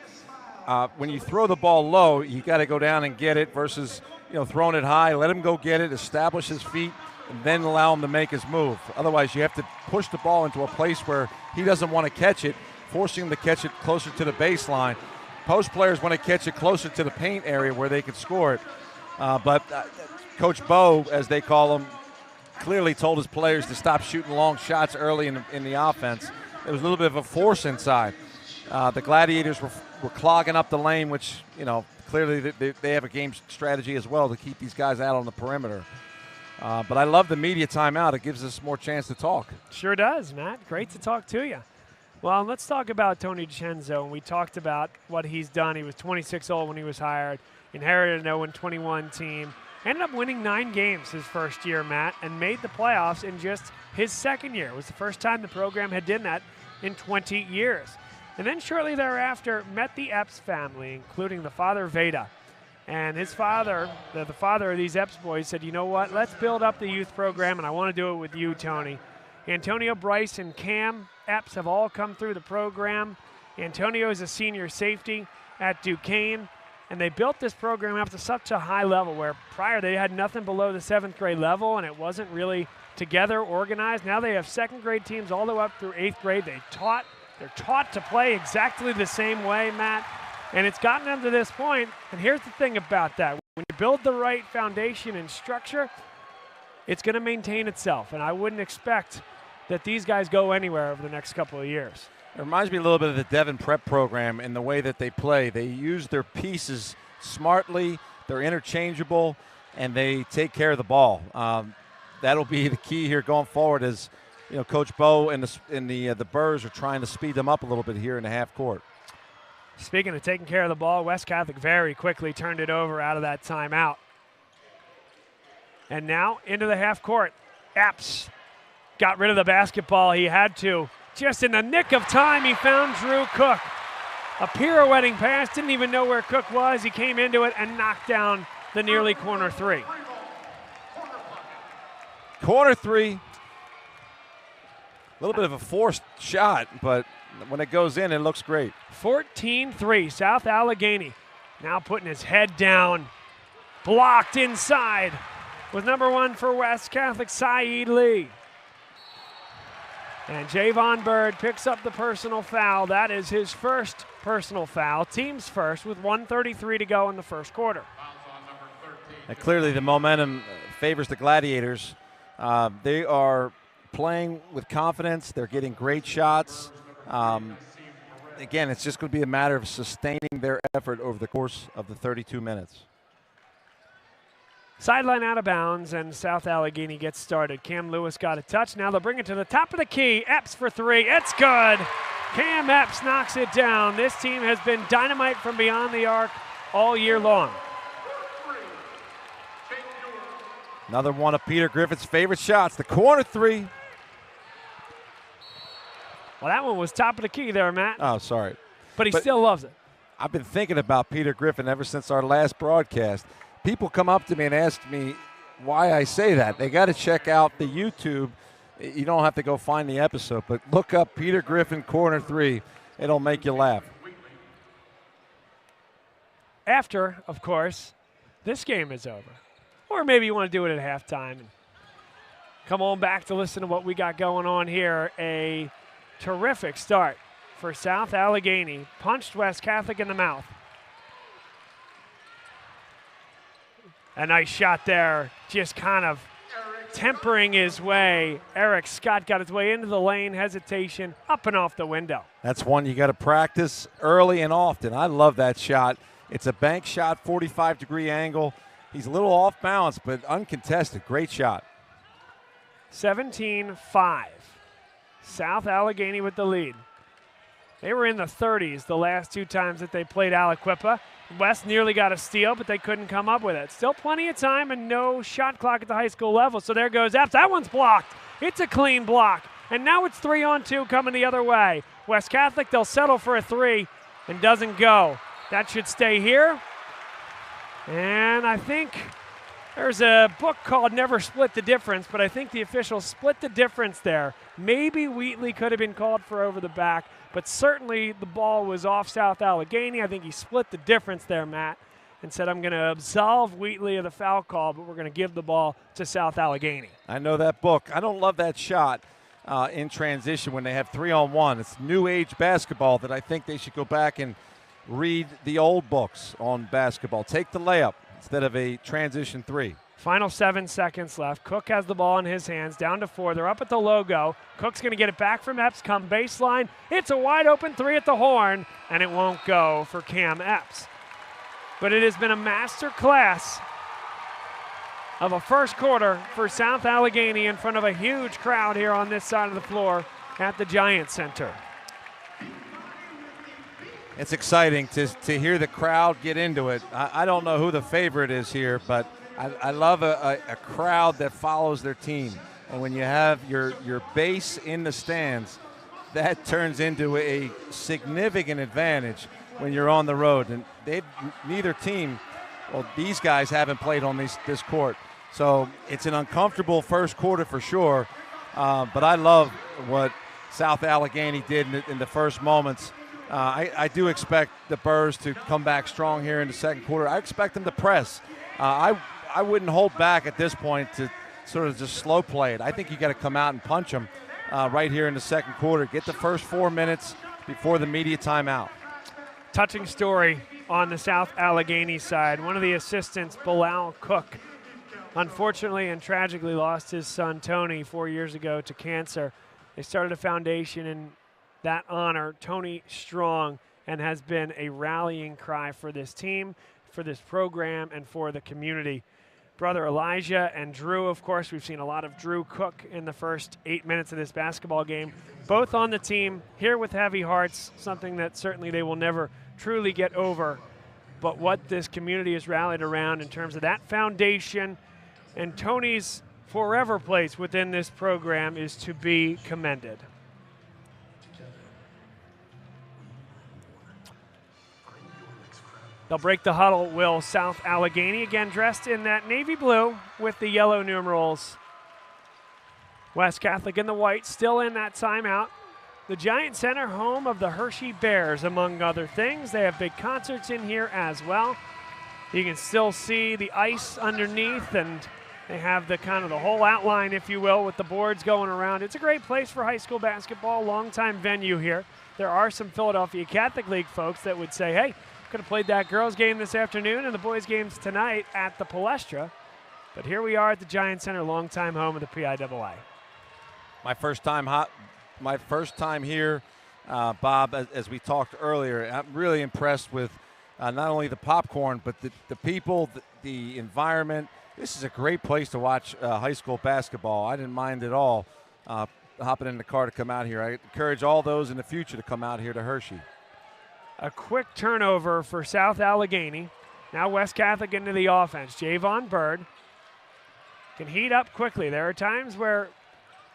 When you throw the ball low, you got to go down and get it versus throwing it high. Let him go get it, establish his feet, and then allow him to make his move. Otherwise, you have to push the ball into a place where he doesn't want to catch it, forcing him to catch it closer to the baseline. Post players want to catch it closer to the paint area where they could score it. But Coach Bo, as they call him, clearly told his players to stop shooting long shots early in the offense. There was a little bit of a force inside. The Gladiators were clogging up the lane, which, clearly they have a game strategy as well to keep these guys out on the perimeter. But I love the media timeout. It gives us more chance to talk. Sure does, Matt. Great to talk to you. Well, let's talk about Tony DiCenzo. And we talked about what he's done. He was 26 old when he was hired, inherited an 0-21 team. Ended up winning 9 games his first year, Matt, and made the playoffs in just his second year. It was the first time the program had done that in 20 years. And then shortly thereafter, met the Epps family, including the father, Veda. And his father, the father of these Epps boys, said, you know what, let's build up the youth program, and I want to do it with you, Tony. Antonio, Bryce, and Cam Epps have all come through the program. Antonio is a senior safety at Duquesne. And they built this program up to such a high level where prior they had nothing below the 7th grade level, and it wasn't really together, organized. Now they have 2nd grade teams all the way up through 8th grade. They're taught to play exactly the same way, Matt. And it's gotten them to this point. And here's the thing about that. When you build the right foundation and structure, it's going to maintain itself. And I wouldn't expect that these guys go anywhere over the next couple of years. It reminds me a little bit of the Devon Prep program in the way that they play. They use their pieces smartly, they're interchangeable, and they take care of the ball. That'll be the key here going forward as Coach Bo and the Burrs are trying to speed them up a little bit here in the half court. Speaking of taking care of the ball, West Catholic very quickly turned it over out of that timeout. And now into the half court. Epps got rid of the basketball. He had to. Just in the nick of time, he found Drew Cook. A pirouetting pass, didn't even know where Cook was. He came into it and knocked down the nearly corner 3. Corner 3. A little bit of a forced shot, but when it goes in, it looks great. 14-3, South Allegheny. Now putting his head down. Blocked inside with number 1 for West Catholic, Saeed Lee. And Javon Bird picks up the personal foul. That is his first personal foul, team's first, with 1:33 to go in the first quarter. And clearly the momentum favors the Gladiators. They are playing with confidence. They're getting great shots. Again, it's just going to be a matter of sustaining their effort over the course of the 32 minutes. Sideline out of bounds, and South Allegheny gets started. Cam Lewis got a touch. Now they'll bring it to the top of the key. Epps for 3. It's good. Cam Epps knocks it down. This team has been dynamite from beyond the arc all year long. Another one of Peter Griffin's favorite shots, the corner 3. Well, that one was top of the key there, Matt. Oh, sorry. But he still loves it. I've been thinking about Peter Griffin ever since our last broadcast. People come up to me and ask me why I say that. They got to check out the YouTube. You don't have to go find the episode, but look up Peter Griffin corner 3. It'll make you laugh. After, of course, this game is over. Or maybe you want to do it at halftime and come on back to listen to what we got going on here. A terrific start for South Allegheny. Punched West Catholic in the mouth. A nice shot there, just kind of tempering his way. Eric Scott got his way into the lane, hesitation, up and off the window. That's one you got to practice early and often. I love that shot. It's a bank shot, 45-degree angle. He's a little off balance, but uncontested. Great shot. 17-5. South Allegheny with the lead. They were in the 30s the last 2 times that they played Aliquippa. West nearly got a steal, but they couldn't come up with it. Still plenty of time and no shot clock at the high school level, so there goes Epps. That one's blocked. It's a clean block, and now it's 3-on-2 coming the other way. West Catholic, they'll settle for a 3 and doesn't go. That should stay here. And I think there's a book called Never Split the Difference, but I think the officials split the difference there. Maybe Wheatley could have been called for over the back, but certainly the ball was off South Allegheny. I think he split the difference there, Matt, and said, I'm going to absolve Wheatley of the foul call, but we're going to give the ball to South Allegheny. I know that book. I don't love that shot in transition when they have 3-on-1. It's new age basketball that I think they should go back and read the old books on basketball. Take the layup instead of a transition 3. Final 7 seconds left. Cook has the ball in his hands, down to 4. They're up at the logo. Cook's going to get it back from Epps, come baseline. It's a wide open 3 at the horn, and it won't go for Cam Epps. But it has been a master class of a first quarter for South Allegheny in front of a huge crowd here on this side of the floor at the Giant Center. It's exciting to hear the crowd get into it. I don't know who the favorite is here, but I love a crowd that follows their team. And when you have your base in the stands, that turns into a significant advantage when you're on the road. And neither team, well, these guys haven't played on this court. So it's an uncomfortable first quarter for sure. But I love what South Allegheny did in the first moments. I do expect the Burrs to come back strong here in the second quarter. I expect them to press. I wouldn't hold back at this point to sort of just slow play it. I think you got to come out and punch them right here in the second quarter. Get the first 4 minutes before the media timeout. Touching story on the South Allegheny side. One of the assistants, Bilal Cook, unfortunately and tragically lost his son Tony 4 years ago to cancer. They started a foundation in that honor, Tony Strong, and has been a rallying cry for this team, for this program, and for the community. Brother Elijah and Drew, of course, we've seen a lot of Drew Cook in the first 8 minutes of this basketball game. Both on the team, here with heavy hearts, something that certainly they will never truly get over. But what this community has rallied around in terms of that foundation and Tony's forever place within this program is to be commended. They'll break the huddle, will South Allegheny, again dressed in that navy blue with the yellow numerals. West Catholic in the white, still in that timeout. The Giant Center, home of the Hershey Bears, among other things. They have big concerts in here as well. You can still see the ice underneath, and they have the kind of the whole outline, if you will, with the boards going around. It's a great place for high school basketball, long-time venue here. There are some Philadelphia Catholic League folks that would say, hey, could have played that girls' game this afternoon and the boys' games tonight at the Palestra. But here we are at the Giant Center, longtime home of the PIAA. My first time here, Bob, as we talked earlier. I'm really impressed with not only the popcorn, but the people, the environment. This is a great place to watch high school basketball. I didn't mind at all hopping in the car to come out here. I encourage all those in the future to come out here to Hershey. A quick turnover for South Allegheny. Now West Catholic into the offense. Javon Bird can heat up quickly. There are times where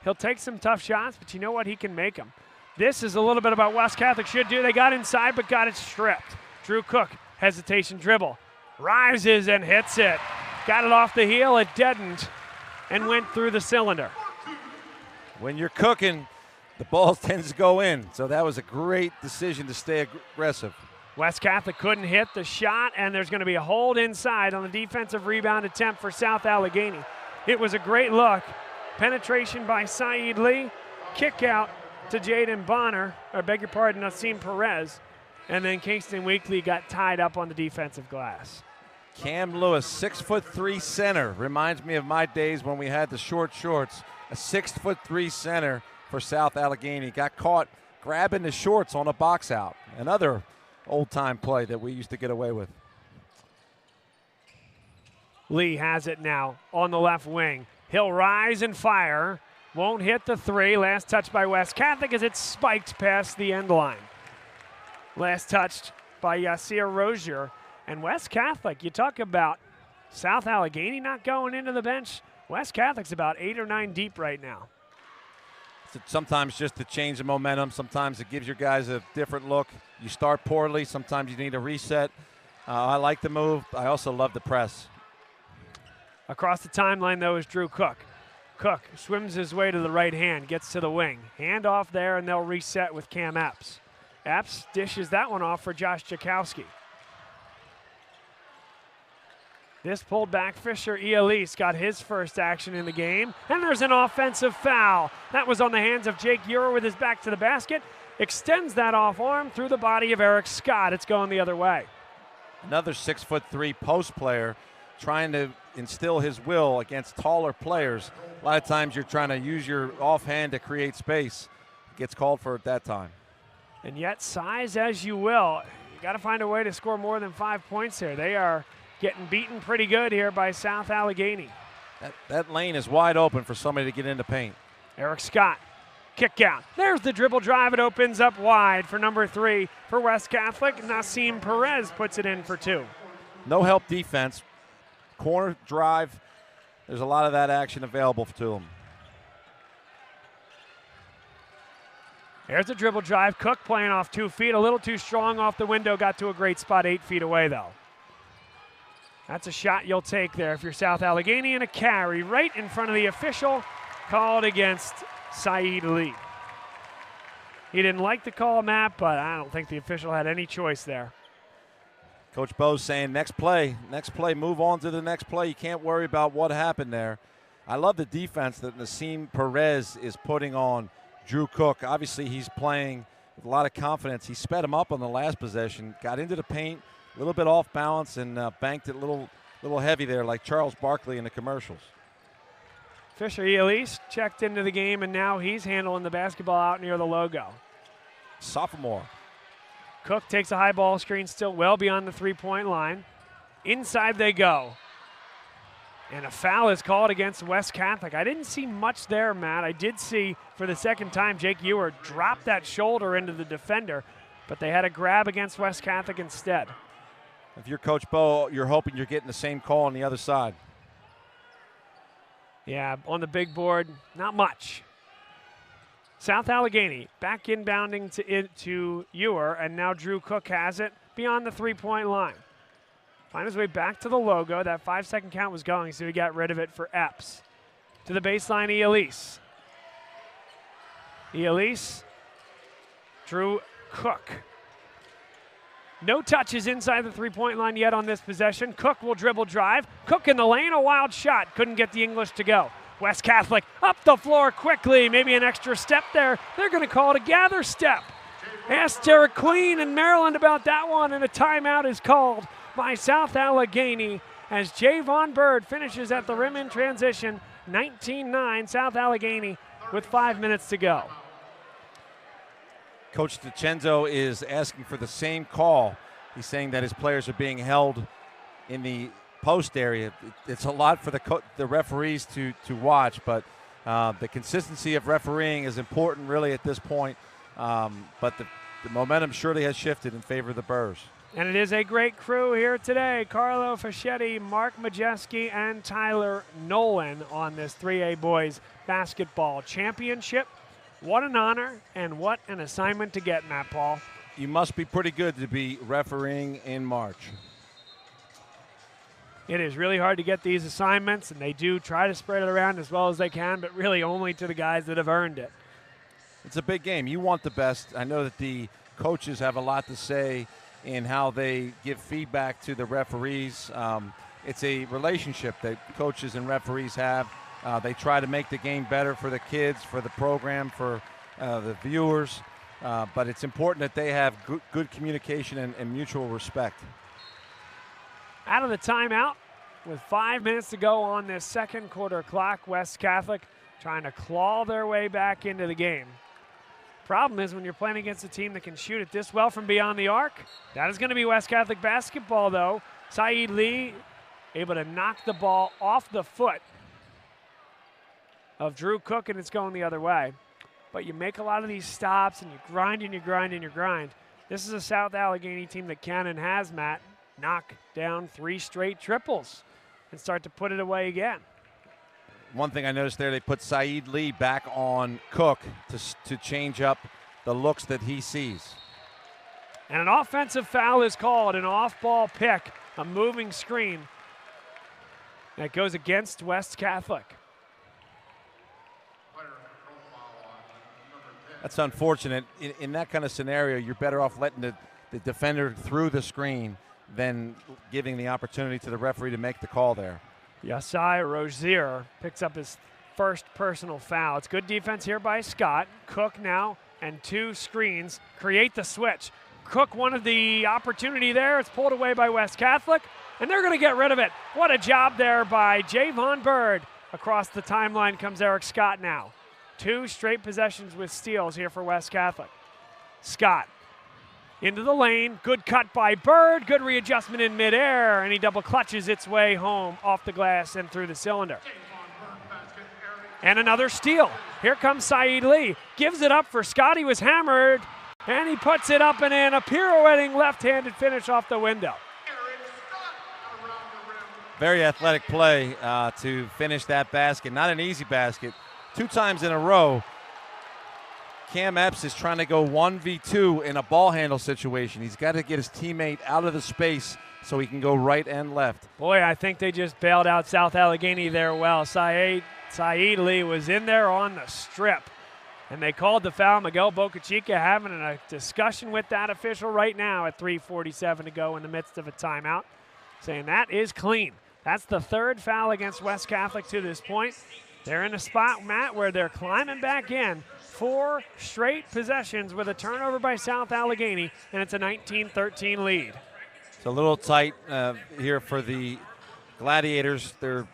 he'll take some tough shots, but you know what? He can make them. This is a little bit about West Catholic should do. They got inside but got it stripped. Drew Cook, hesitation dribble. Rises and hits it. Got it off the heel. It deadened and went through the cylinder. When you're cooking, the ball tends to go in, so that was a great decision to stay aggressive. West Catholic couldn't hit the shot, and there's going to be a hold inside on the defensive rebound attempt for South Allegheny. It was a great look. Penetration by Saeed Lee. Kick out to Jaden Bonner, or beg your pardon, Nassim Perez. And then Kingston Weekly got tied up on the defensive glass. Cam Lewis, 6'3" center. Reminds me of my days when we had the short shorts. A 6'3" center for South Allegheny. Got caught grabbing the shorts on a box out. Another old-time play that we used to get away with. Lee has it now on the left wing. He'll rise and fire. Won't hit the three. Last touch by West Catholic as it's spiked past the end line. Last touched by Yasir Rozier. And West Catholic, you talk about South Allegheny not going into the bench. West Catholic's about 8 or 9 deep right now. Sometimes just to change the momentum. Sometimes it gives your guys a different look. You start poorly. Sometimes you need a reset. I like the move. I also love the press. Across the timeline, though, is Drew Cook. Cook swims his way to the right hand, gets to the wing. Hand off there, and they'll reset with Cam Epps. Epps dishes that one off for Josh Jakowski. This pulled back Fisher Elise got his first action in the game, and there's an offensive foul. That was on the hands of Jake Ewer with his back to the basket. Extends that off arm through the body of Eric Scott. It's going the other way. Another 6'3" post player trying to instill his will against taller players. A lot of times you're trying to use your offhand to create space. Gets called for at that time. And yet, size as you will, you got to find a way to score more than 5 points here. They are getting beaten pretty good here by South Allegheny. That lane is wide open for somebody to get into paint. Eric Scott, kick out. There's the dribble drive. It opens up wide for number 3 for West Catholic. Nassim Perez puts it in for 2. No help defense. Corner drive. There's a lot of that action available to him. There's a dribble drive. Cook playing off 2 feet. A little too strong off the window. Got to a great spot 8 feet away, though. That's a shot you'll take there if you're South Allegheny, and a carry right in front of the official called against Saeed Lee. He didn't like the call, Matt, but I don't think the official had any choice there. Coach Bo's saying next play, move on to the next play. You can't worry about what happened there. I love the defense that Nassim Perez is putting on Drew Cook. Obviously, he's playing with a lot of confidence. He sped him up on the last possession, got into the paint, a little bit off balance, and banked it a little heavy there like Charles Barkley in the commercials. Fisher Elise checked into the game, and now he's handling the basketball out near the logo. Sophomore. Cook takes a high ball screen, still well beyond the three-point line. Inside they go. And a foul is called against West Catholic. I didn't see much there, Matt. I did see, for the second time, Jake Ewer drop that shoulder into the defender, but they had a grab against West Catholic instead. If you're Coach Bo, you're hoping you're getting the same call on the other side. Yeah, on the big board, not much. South Allegheny back inbounding to Ewer, and now Drew Cook has it beyond the three-point line. Find his way back to the logo. That 5-second count was going, so he got rid of it for Epps. To the baseline, Elise. Elise, Drew Cook. No touches inside the three-point line yet on this possession. Cook will dribble drive. Cook in the lane, a wild shot. Couldn't get the English to go. West Catholic up the floor quickly. Maybe an extra step there. They're going to call it a gather step. Ask Derek Queen in Maryland about that one, and a timeout is called by South Allegheny as Javon Bird finishes at the rim in transition. 19-9 South Allegheny with 5 minutes to go. Coach DiCenzo is asking for the same call. He's saying that his players are being held in the post area. It's a lot for the referees to watch, but the consistency of refereeing is important really at this point. But the momentum surely has shifted in favor of the Burrs. And it is a great crew here today. Carlo Fischetti, Mark Majeski, and Tyler Nolan on this 3A Boys Basketball Championship. What an honor and what an assignment to get, Matt Paul. You must be pretty good to be refereeing in March. It is really hard to get these assignments, and they do try to spread it around as well as they can, but really only to the guys that have earned it. It's a big game. You want the best. I know that the coaches have a lot to say in how they give feedback to the referees. It's a relationship that coaches and referees have. They try to make the game better for the kids, for the program, for the viewers. But it's important that they have good communication and mutual respect. Out of the timeout with 5 minutes to go on this second quarter clock, West Catholic trying to claw their way back into the game. Problem is when you're playing against a team that can shoot it this well from beyond the arc, that is going to be West Catholic basketball, though. Saeed Lee able to knock the ball off the foot of Drew Cook, and it's going the other way. But you make a lot of these stops, and you grind and you grind and you grind. This is a South Allegheny team that can and has, Matt, knock down 3 straight triples and start to put it away again. One thing I noticed there, they put Saeed Lee back on Cook to change up the looks that he sees. And an offensive foul is called, an off-ball pick, a moving screen that goes against West Catholic. That's unfortunate. In that kind of scenario, you're better off letting the defender through the screen than giving the opportunity to the referee to make the call there. Yasai Rozier picks up his first personal foul. It's good defense here by Scott. Cook now and 2 screens create the switch. Cook wanted the opportunity there. It's pulled away by West Catholic, and they're going to get rid of it. What a job there by Javon Bird. Across the timeline comes Eric Scott now. 2 straight possessions with steals here for West Catholic. Scott into the lane. Good cut by Bird. Good readjustment in midair, and he double clutches its way home off the glass and through the cylinder. And another steal. Here comes Saeed Lee. Gives it up for Scott. He was hammered, and he puts it up and in. A pirouetting left-handed finish off the window. Very athletic play to finish that basket. Not an easy basket. 2 times in a row, Cam Epps is trying to go 1v2 in a ball handle situation. He's got to get his teammate out of the space so he can go right and left. Boy, I think they just bailed out South Allegheny there well. Saeed Lee was in there on the strip, and they called the foul. Miguel Boca Chica having a discussion with that official right now at 3:47 to go in the midst of a timeout, saying that is clean. That's the 3rd foul against West Catholic to this point. They're in a spot, Matt, where they're climbing back in. 4 straight possessions with a turnover by South Allegheny, and it's a 19-13 lead. It's a little tight here for the Gladiators. They're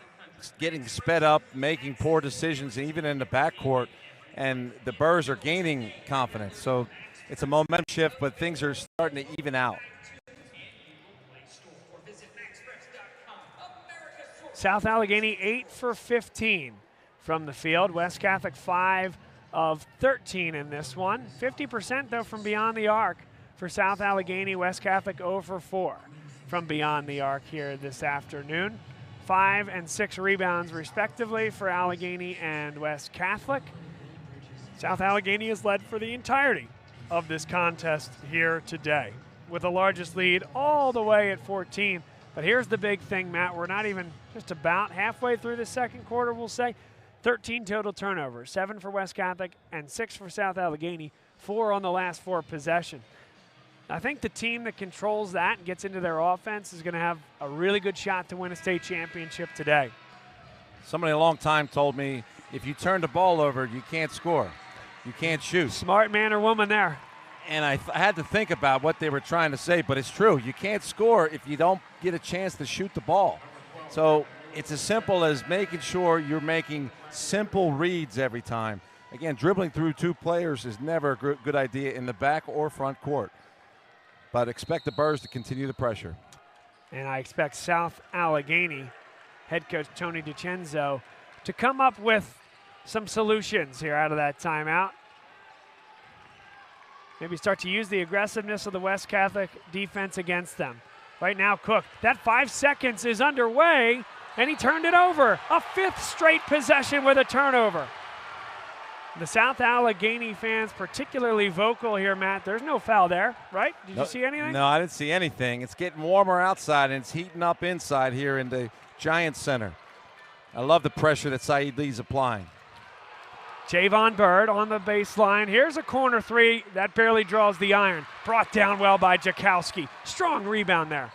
getting sped up, making poor decisions, even in the backcourt, and the Burrs are gaining confidence. So it's a momentum shift, but things are starting to even out. South Allegheny 8 for 15 from the field. West Catholic 5 of 13 in this one. 50% though from beyond the arc for South Allegheny. West Catholic 0 for 4 from beyond the arc here this afternoon. 5 and 6 rebounds respectively for Allegheny and West Catholic. South Allegheny is led for the entirety of this contest here today, with the largest lead all the way at 14. But here's the big thing, Matt. We're not even just about halfway through the second quarter, we'll say. 13 total turnovers, 7 for West Catholic and 6 for South Allegheny, 4 on the last 4 possessions. I think the team that controls that and gets into their offense is going to have a really good shot to win a state championship today. Somebody a long time told me, if you turn the ball over, you can't score. You can't shoot. Smart man or woman there. And I had to think about what they were trying to say, but it's true. You can't score if you don't get a chance to shoot the ball. So it's as simple as making sure you're making simple reads every time. Again, dribbling through 2 players is never a good idea in the back or front court. But expect the Burrs to continue the pressure. And I expect South Allegheny head coach Tony DiCenzo to come up with some solutions here out of that timeout. Maybe start to use the aggressiveness of the West Catholic defense against them. Right now, Cook, that 5 seconds is underway, and he turned it over. A 5th straight possession with a turnover. The South Allegheny fans particularly vocal here, Matt. There's no foul there, right? Did you see anything? No, I didn't see anything. It's getting warmer outside, and it's heating up inside here in the Giants Center. I love the pressure that Saeed Lee's applying. Javon Bird on the baseline. Here's a corner 3 that barely draws the iron. Brought down well by Jakowski. Strong rebound there.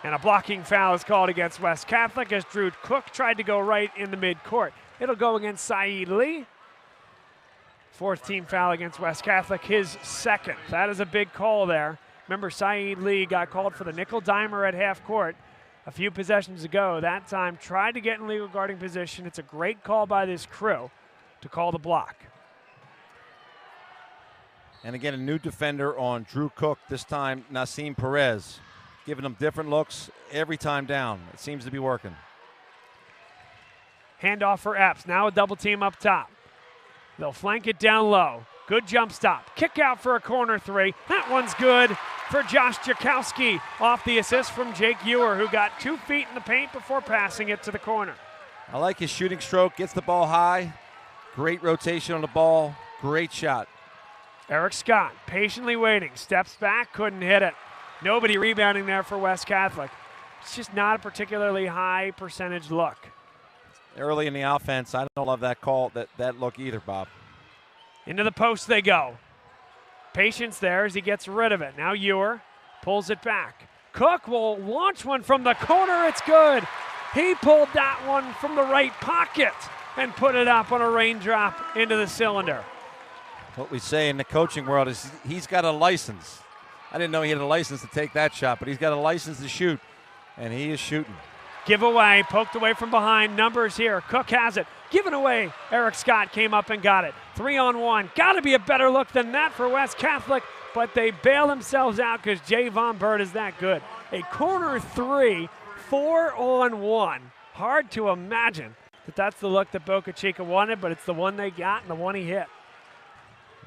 And a blocking foul is called against West Catholic as Drew Cook tried to go right in the midcourt. It'll go against Saeed Lee. 4th team foul against West Catholic, his 2nd. That is a big call there. Remember, Saeed Lee got called for the nickel dimer at half court a few possessions ago. That time tried to get in legal guarding position. It's a great call by this crew to call the block. And again, a new defender on Drew Cook, this time Nassim Perez, giving him different looks every time down. It seems to be working. Handoff for Epps. Now a double team up top. They'll flank it down low. Good jump stop. Kick out for a corner three. That one's good for Josh Jakowski off the assist from Jake Ewer, who got 2 feet in the paint before passing it to the corner. I like his shooting stroke. Gets the ball high. Great rotation on the ball. Great shot. Eric Scott patiently waiting. Steps back. Couldn't hit it. Nobody rebounding there for West Catholic. It's just not a particularly high percentage look. Early in the offense, I don't love that call, that look either, Bob. Into the post they go. Patience there as he gets rid of it. Now Ewer pulls it back. Cook will launch one from the corner. It's good. He pulled that one from the right pocket and put it up on a raindrop into the cylinder. What we say in the coaching world is he's got a license. I didn't know he had a license to take that shot, but he's got a license to shoot, and he is shooting. Giveaway, poked away from behind. Numbers here. Cook has it. Given away. Eric Scott came up and got it. 3-on-1. Got to be a better look than that for West Catholic, but they bail themselves out because Javon Bird is that good. A corner three, 4-on-1. Hard to imagine that that's the look that Boca Chica wanted, but it's the one they got and the one he hit.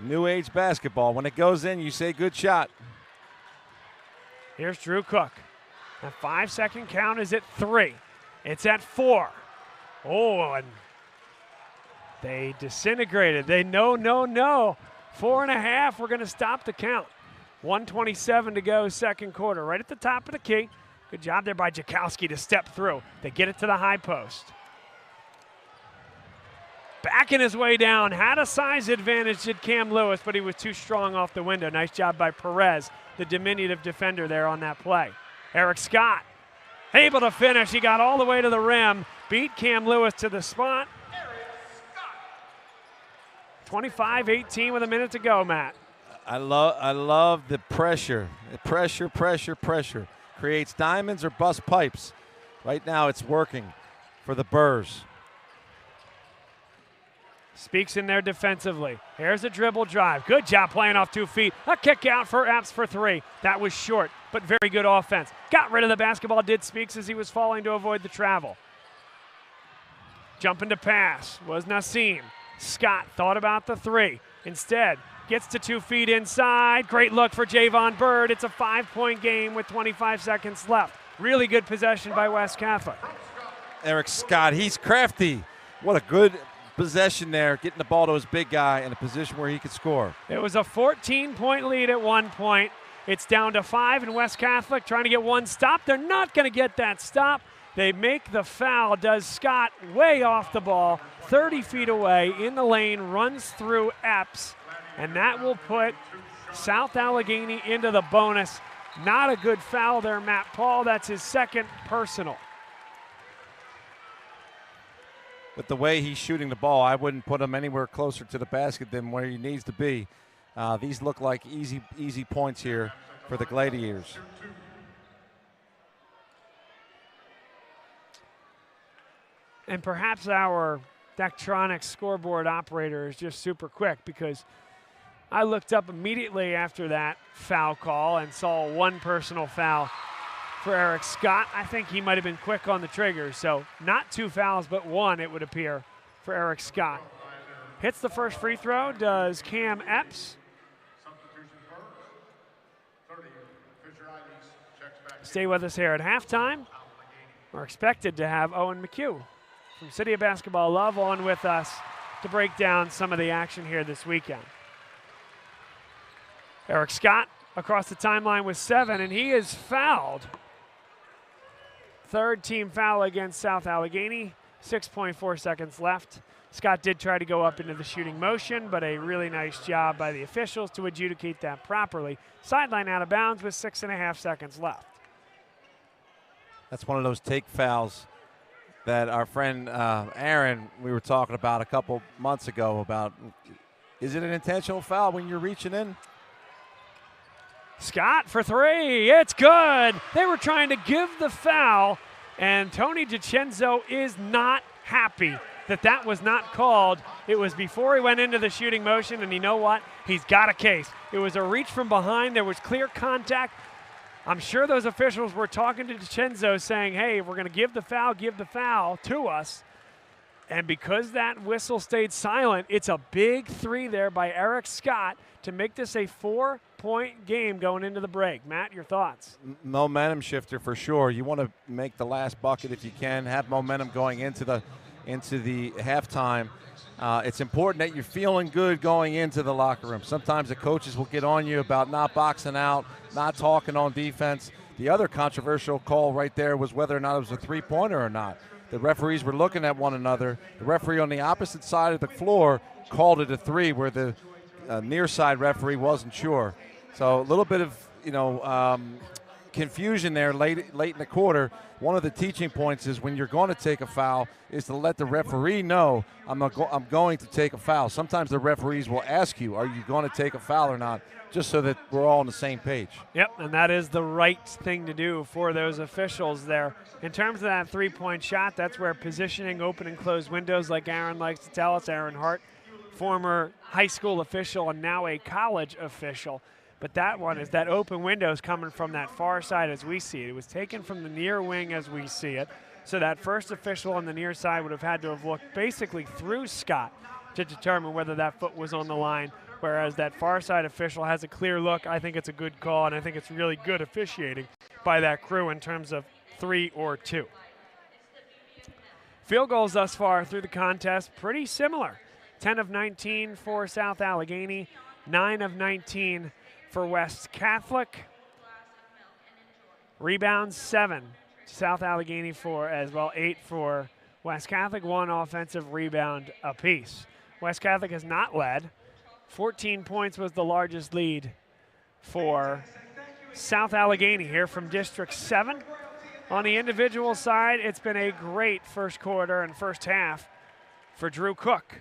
New age basketball. When it goes in, you say good shot. Here's Drew Cook. That 5-second count is at 3. It's at 4. Oh, and they disintegrated. They no. 4.5. We're going to stop the count. 1:27 to go, second quarter. Right at the top of the key. Good job there by Jakowski to step through. They get it to the high post. Backing his way down. Had a size advantage, did Cam Lewis, but he was too strong off the window. Nice job by Perez, the diminutive defender there on that play. Eric Scott, able to finish. He got all the way to the rim, beat Cam Lewis to the spot. 25-18 with a minute to go, Matt. I love the pressure. Pressure. Creates diamonds or bust pipes. Right now it's working for the Burrs. Speaks in there defensively. Here's a dribble drive. Good job playing off 2 feet. A kick out for Epps for 3. That was short, but very good offense. Got rid of the basketball, did Speaks as he was falling to avoid the travel. Jumping to pass was Nassim. Scott thought about the 3. Instead, gets to 2 feet inside. Great look for Javon Bird. It's a 5-point game with 25 seconds left. Really good possession by West Catholic. Eric Scott, he's crafty. What a good possession there, getting the ball to his big guy in a position where he could score. It was a 14-point lead at one point. It's down to 5, and West Catholic trying to get one stop. They're not going to get that stop. They make the foul. Does Scott way off the ball, 30 feet away in the lane, runs through Epps, and that will put South Allegheny into the bonus. Not a good foul there, Matt Paul. That's his second personal. With the way he's shooting the ball, I wouldn't put him anywhere closer to the basket than where he needs to be. These look like easy points here for the Gladiators. And perhaps our Daktronics scoreboard operator is just super quick, because I looked up immediately after that foul call and saw one personal foul for Eric Scott. I think he might have been quick on the trigger, so not 2 fouls, but 1, it would appear, for Eric Scott. Hits the first free throw, does Cam Epps. Stay with us here at halftime. We're expected to have Owen McHugh from City of Basketball Love on with us to break down some of the action here this weekend. Eric Scott across the timeline with 7, and he is fouled. Third team foul against South Allegheny. 6.4 seconds left. Scott did try to go up into the shooting motion, but a really nice job by the officials to adjudicate that properly. Sideline out of bounds with 6.5 seconds left. That's one of those take fouls that our friend Aaron, we were talking about a couple months ago about, is it an intentional foul when you're reaching in? Scott for 3, it's good. They were trying to give the foul, and Tony DiCenzo is not happy that that was not called. It was before he went into the shooting motion, and you know what? He's got a case. It was a reach from behind. There was clear contact. I'm sure those officials were talking to DiCenzo saying, hey, if we're going to give the foul to us. And because that whistle stayed silent, it's a big 3 there by Eric Scott to make this a 4-point game going into the break. Matt, your thoughts? Momentum shifter for sure. You want to make the last bucket if you can, have momentum going into the halftime. It's important that you're feeling good going into the locker room. Sometimes the coaches will get on you about not boxing out, not talking on defense. The other controversial call right there was whether or not it was a three-pointer or not. The referees were looking at one another. The referee on the opposite side of the floor called it a 3, where the near side referee wasn't sure. So a little bit of confusion there late in the quarter. One of the teaching points is when you're going to take a foul is to let the referee know I'm going to take a foul. Sometimes the referees will ask you, are you going to take a foul or not, just so that we're all on the same page. Yep, and that is the right thing to do for those officials there. In terms of that three-point shot, that's where positioning, open and closed windows, like Aaron likes to tell us, Aaron Hart, former high school official and now a college official. But that one is that open window is coming from that far side as we see it. It was taken from the near wing as we see it. So that first official on the near side would have had to have looked basically through Scott to determine whether that foot was on the line, whereas that far side official has a clear look. I think it's a good call, and I think it's really good officiating by that crew in terms of 3 or 2. Field goals thus far through the contest, pretty similar. 10 of 19 for South Allegheny, 9 of 19 for West Catholic. Rebounds 7. South Allegheny 4 as well, 8 for West Catholic, 1 offensive rebound apiece. West Catholic has not led. 14 points was the largest lead for South Allegheny here from District 7. On the individual side, it's been a great first quarter and first half for Drew Cook.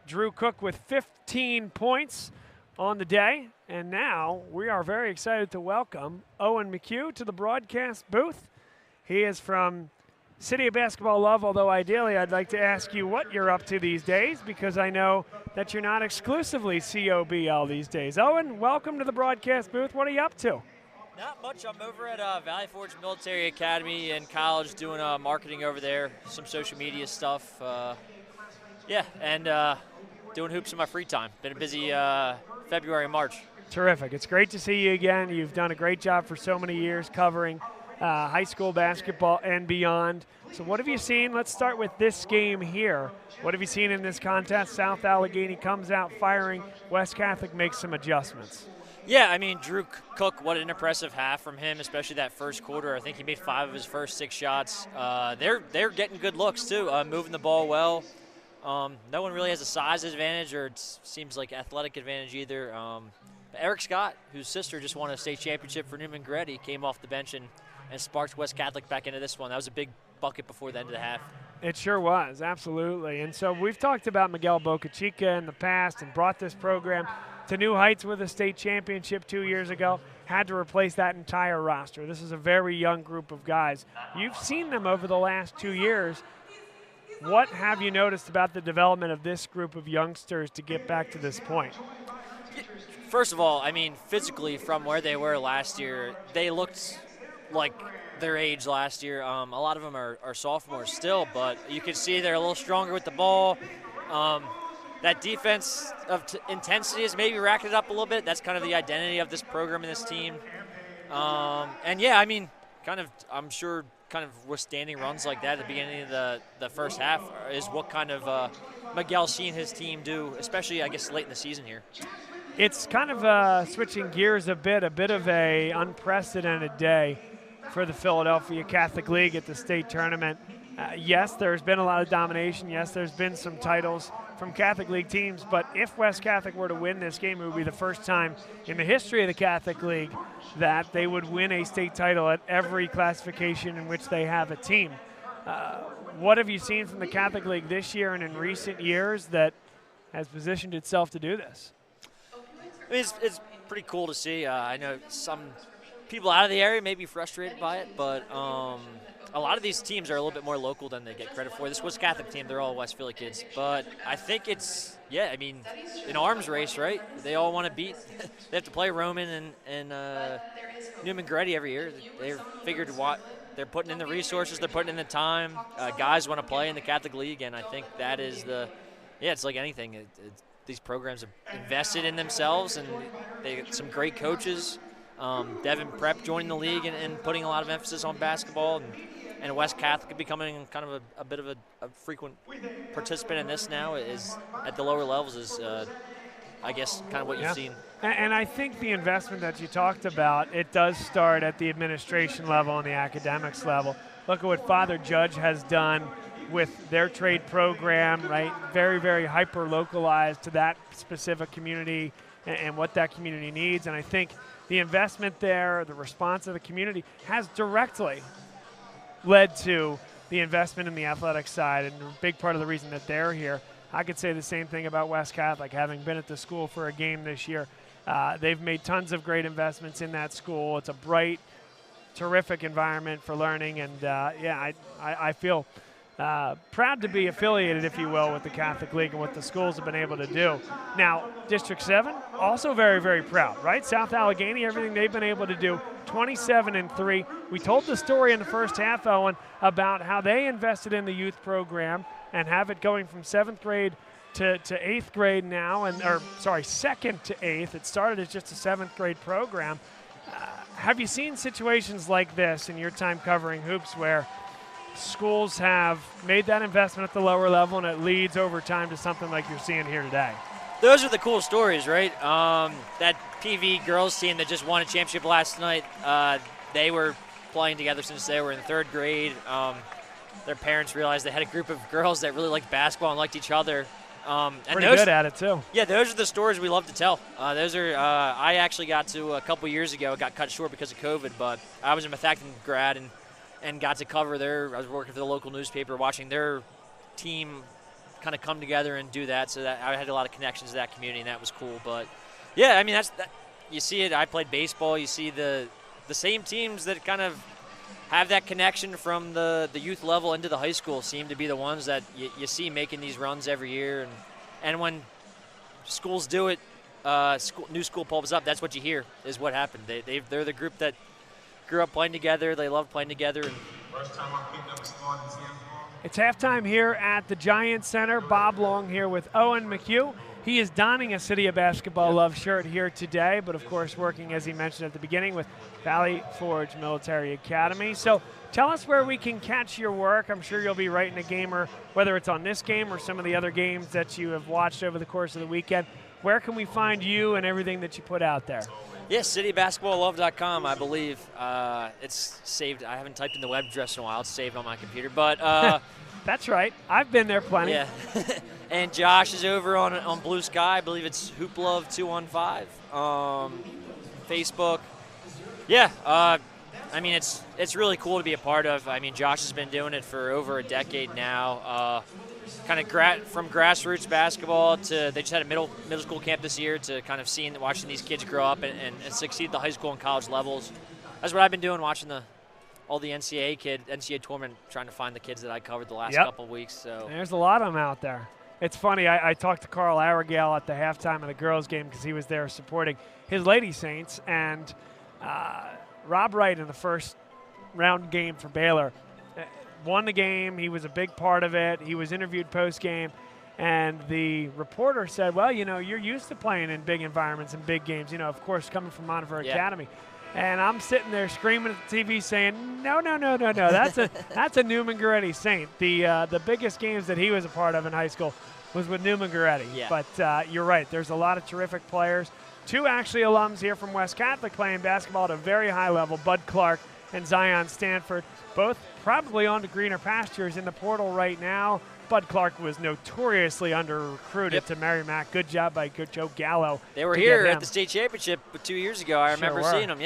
Drew Cook with 15 points on the day, and now we are very excited to welcome Owen McHugh to the broadcast booth. He is from City of Basketball Love, although ideally I'd like to ask you what you're up to these days, because I know that you're not exclusively COBL these days. Owen, welcome to the broadcast booth. What are you up to? Not much. I'm over at Valley Forge Military Academy in college doing marketing over there, some social media stuff. And doing hoops in my free time. Been a busy February and March. Terrific. It's great to see you again. You've done a great job for so many years covering high school basketball and beyond. So what have you seen? Let's start with this game here. What have you seen in this contest? South Allegheny comes out firing. West Catholic makes some adjustments. Yeah, I mean, Drew Cook, what an impressive half from him, especially that first quarter. I think he made 5 of his first 6 shots. They're getting good looks, too, moving the ball well. No one really has a size advantage or it seems like athletic advantage either. But Eric Scott, whose sister just won a state championship for Newman Gretty, came off the bench and sparked West Catholic back into this one. That was a big bucket before the end of the half. It sure was, absolutely. And so we've talked about Miguel Bocachica in the past and brought this program to new heights with a state championship 2 years ago. Had to replace that entire roster. This is a very young group of guys. You've seen them over the last 2 years. What have you noticed about the development of this group of youngsters to get back to this point? First of all, I mean, physically from where they were last year, they looked like their age last year. A lot of them are sophomores still, but you can see they're a little stronger with the ball. That defense of intensity has maybe racked it up a little bit. That's kind of the identity of this program and this team. And yeah, I mean, I'm sure kind of withstanding runs like that at the beginning of the first half is what kind of Miguel's seen his team do, especially, I guess, late in the season here. It's kind of switching gears a bit of a unprecedented day for the Philadelphia Catholic League at the state tournament. Yes, there's been a lot of domination. Yes, there's been some titles from Catholic League teams, but if West Catholic were to win this game, it would be the first time in the history of the Catholic League that they would win a state title at every classification in which they have a team. What have you seen from the Catholic League this year and in recent years that has positioned itself to do this? I mean, it's pretty cool to see. I know some people out of the area may be frustrated by it, but a lot of these teams are a little bit more local than they get credit for. This West Catholic team, they're all West Philly kids. But I think it's, yeah, I mean, an arms race, right? They all want to beat. They have to play Roman and Newman Gretty every year. They figured they're putting in the resources, they're putting in the time. Guys want to play in the Catholic League, and I think that is it's like anything. These programs have invested in themselves, and they got some great coaches. Devin Prep joining the league and putting a lot of emphasis on basketball, and West Catholic becoming kind of a bit of a frequent participant in this now is at the lower levels is, I guess, kind of what you've seen. And I think the investment that you talked about, it does start at the administration level and the academics level. Look at what Father Judge has done with their trade program, right? Very, very hyper-localized to that specific community and what that community needs. And I think the investment there, the response of the community has directly led to the investment in the athletic side, and a big part of the reason that they're here. I could say the same thing about West Catholic, having been at the school for a game this year. They've made tons of great investments in that school. It's a bright, terrific environment for learning, and I feel proud to be affiliated, if you will, with the Catholic League and what the schools have been able to do. Now, District 7, also very, very proud, right? South Allegheny, everything they've been able to do, 27-3. We told the story in the first half, Owen, about how they invested in the youth program and have it going from 7th grade to 8th grade now, second to 8th. It started as just a 7th grade program. Have you seen situations like this in your time covering hoops where schools have made that investment at the lower level and it leads over time to something like you're seeing here today? Those are the cool stories, right? That PV girls team that just won a championship last night, they were playing together since they were in 3rd grade. Their parents realized they had a group of girls that really liked basketball and liked each other. Pretty good at it, too. Yeah, those are the stories we love to tell. Those are. I actually got to a couple years ago. It got cut short because of COVID, but I was a Methacton grad and got to cover I was working for the local newspaper, watching their team kind of come together and do that. So that I had a lot of connections to that community, and that was cool. But yeah, I mean you see it. I played baseball. You see the same teams that kind of have that connection from the youth level into the high school seem to be the ones that you see making these runs every year. And when schools do it, new school pulls up, that's what you hear is what happened. They're the group that grew up playing together. They love playing together. And First time I picked up a spot in San it's halftime here at the Giants Center. Bob Long here with Owen McHugh. He is donning a City of Basketball Love shirt here today, but of course working, as he mentioned at the beginning, with Valley Forge Military Academy. So tell us where we can catch your work. I'm sure you'll be writing a gamer, whether it's on this game or some of the other games that you have watched over the course of the weekend. Where can we find you and everything that you put out there? Yes, citybasketballlove.com, I believe. It's saved. I haven't typed in the web address in a while. It's saved on my computer. But that's right. I've been there plenty. Yeah. And Josh is over on Blue Sky. I believe it's HoopLove215. Facebook. Yeah. I mean, it's really cool to be a part of. I mean, Josh has been doing it for over a decade now. Kind of from grassroots basketball to they just had a middle school camp this year to kind of watching these kids grow up and succeed at the high school and college levels. That's what I've been doing, watching all the NCAA tournament, trying to find the kids that I covered the last couple of weeks. So there's a lot of them out there. It's funny. I talked to Carl Aragale at the halftime of the girls' game because he was there supporting his Lady Saints, and Rob Wright in the first round game for Baylor won the game. He was a big part of it. He was interviewed post-game, and the reporter said, well, you're used to playing in big environments and big games, of course, coming from Montefiore Academy. And I'm sitting there screaming at the TV saying, no. That's a Newman Goretti Saint. The biggest games that he was a part of in high school was with Newman Goretti. Yeah. But you're right. There's a lot of terrific players. 2 actually alums here from West Catholic playing basketball at a very high level, Bud Clark and Zion Stanford, both probably on to greener pastures in the portal right now. Bud Clark was notoriously under-recruited to Merrimack. Good job by Joe Gallo. They were here at the state championship 2 years ago. I remember seeing them,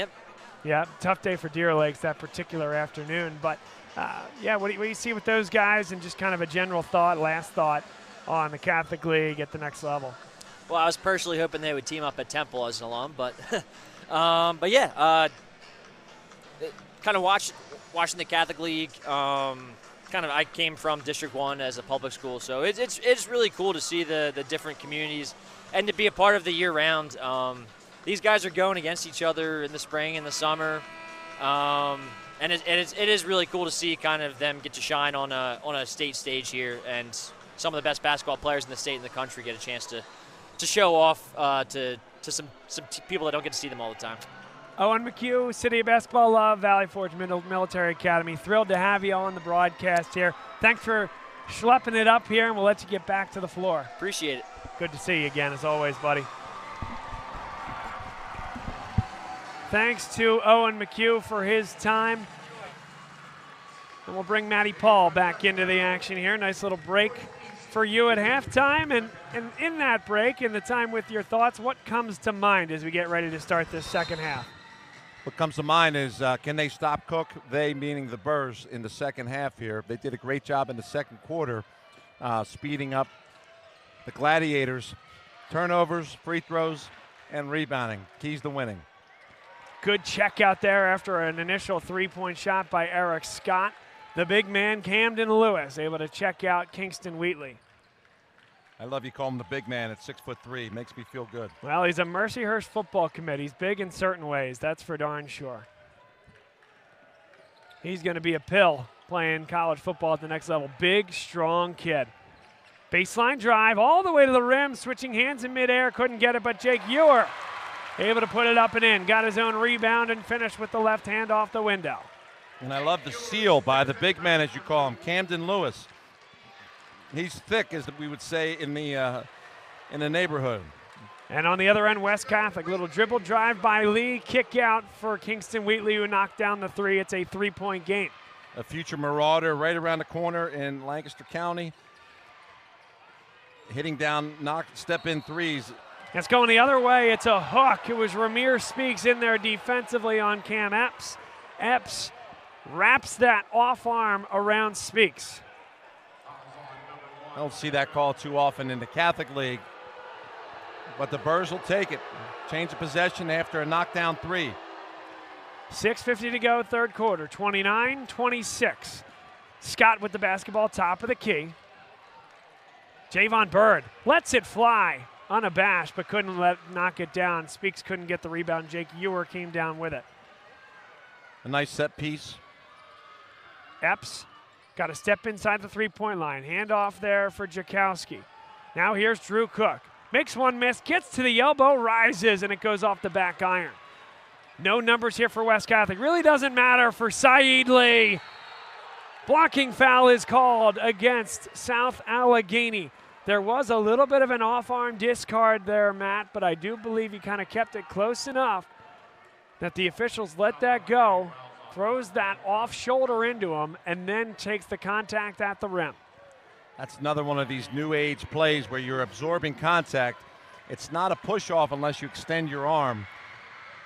Yeah, tough day for Deer Lakes that particular afternoon. But, what do you see with those guys and just kind of a general last thought on the Catholic League at the next level? Well, I was personally hoping they would team up at Temple as an alum. But, kind of watching the Catholic League. I came from District 1 as a public school, so it's really cool to see the different communities and to be a part of the year-round. These guys are going against each other in the spring and the summer. And it is really cool to see kind of them get to shine on a state stage here, and some of the best basketball players in the state and the country get a chance to show off to some people that don't get to see them all the time. Owen McHugh, City of Basketball Love, Valley Forge Military Academy. Thrilled to have you on the broadcast here. Thanks for schlepping it up here, and we'll let you get back to the floor. Appreciate it. Good to see you again, as always, buddy. Thanks to Owen McHugh for his time. And we'll bring Matty Paul back into the action here. Nice little break for you at halftime. And in that break, in the time with your thoughts, what comes to mind as we get ready to start this second half? What comes to mind is can they stop Cook? They, meaning the Burrs, in the second half here. They did a great job in the second quarter speeding up the Gladiators. Turnovers, free throws, and rebounding. Keys to winning. Good check out there after an initial three-point shot by Eric Scott. The big man, Camden Lewis, able to check out Kingston Wheatley. I love you call him the big man at 6'3". Makes me feel good. Well, he's a Mercyhurst football committee. He's big in certain ways, that's for darn sure. He's going to be a pill playing college football at the next level. Big, strong kid. Baseline drive all the way to the rim, switching hands in midair. Couldn't get it, but Jake Ewer able to put it up and in. Got his own rebound and finished with the left hand off the window. And I love the seal by the big man, as you call him, Camden Lewis. He's thick, as we would say in the neighborhood. And on the other end, West Catholic. Little dribble drive by Lee. Kick out for Kingston Wheatley, who knocked down the three. It's a three-point game. A future Marauder right around the corner in Lancaster County. Hitting down, step-in threes. It's going the other way. It's a hook. It was Ramir Speaks in there defensively on Cam Epps. Epps wraps that off arm around Speaks. I don't see that call too often in the Catholic League, but the Burrs will take it. Change of possession after a knockdown three. 6:50 to go, third quarter, 29-26. Scott with the basketball, top of the key. Javon Bird lets it fly, unabashed, but couldn't knock it down. Speaks couldn't get the rebound. Jake Ewer came down with it. A nice set piece. Epps got a step inside the three-point line. Handoff there for Jakowski. Now here's Drew Cook. Makes one miss, gets to the elbow, rises, and it goes off the back iron. No numbers here for West Catholic. Really doesn't matter for Saeed Lee. Blocking foul is called against South Allegheny. There was a little bit of an off-arm discard there, Matt, but I do believe he kind of kept it close enough that the officials let that go, throws that off shoulder into him, and then takes the contact at the rim. That's another one of these new age plays where you're absorbing contact. It's not a push-off unless you extend your arm,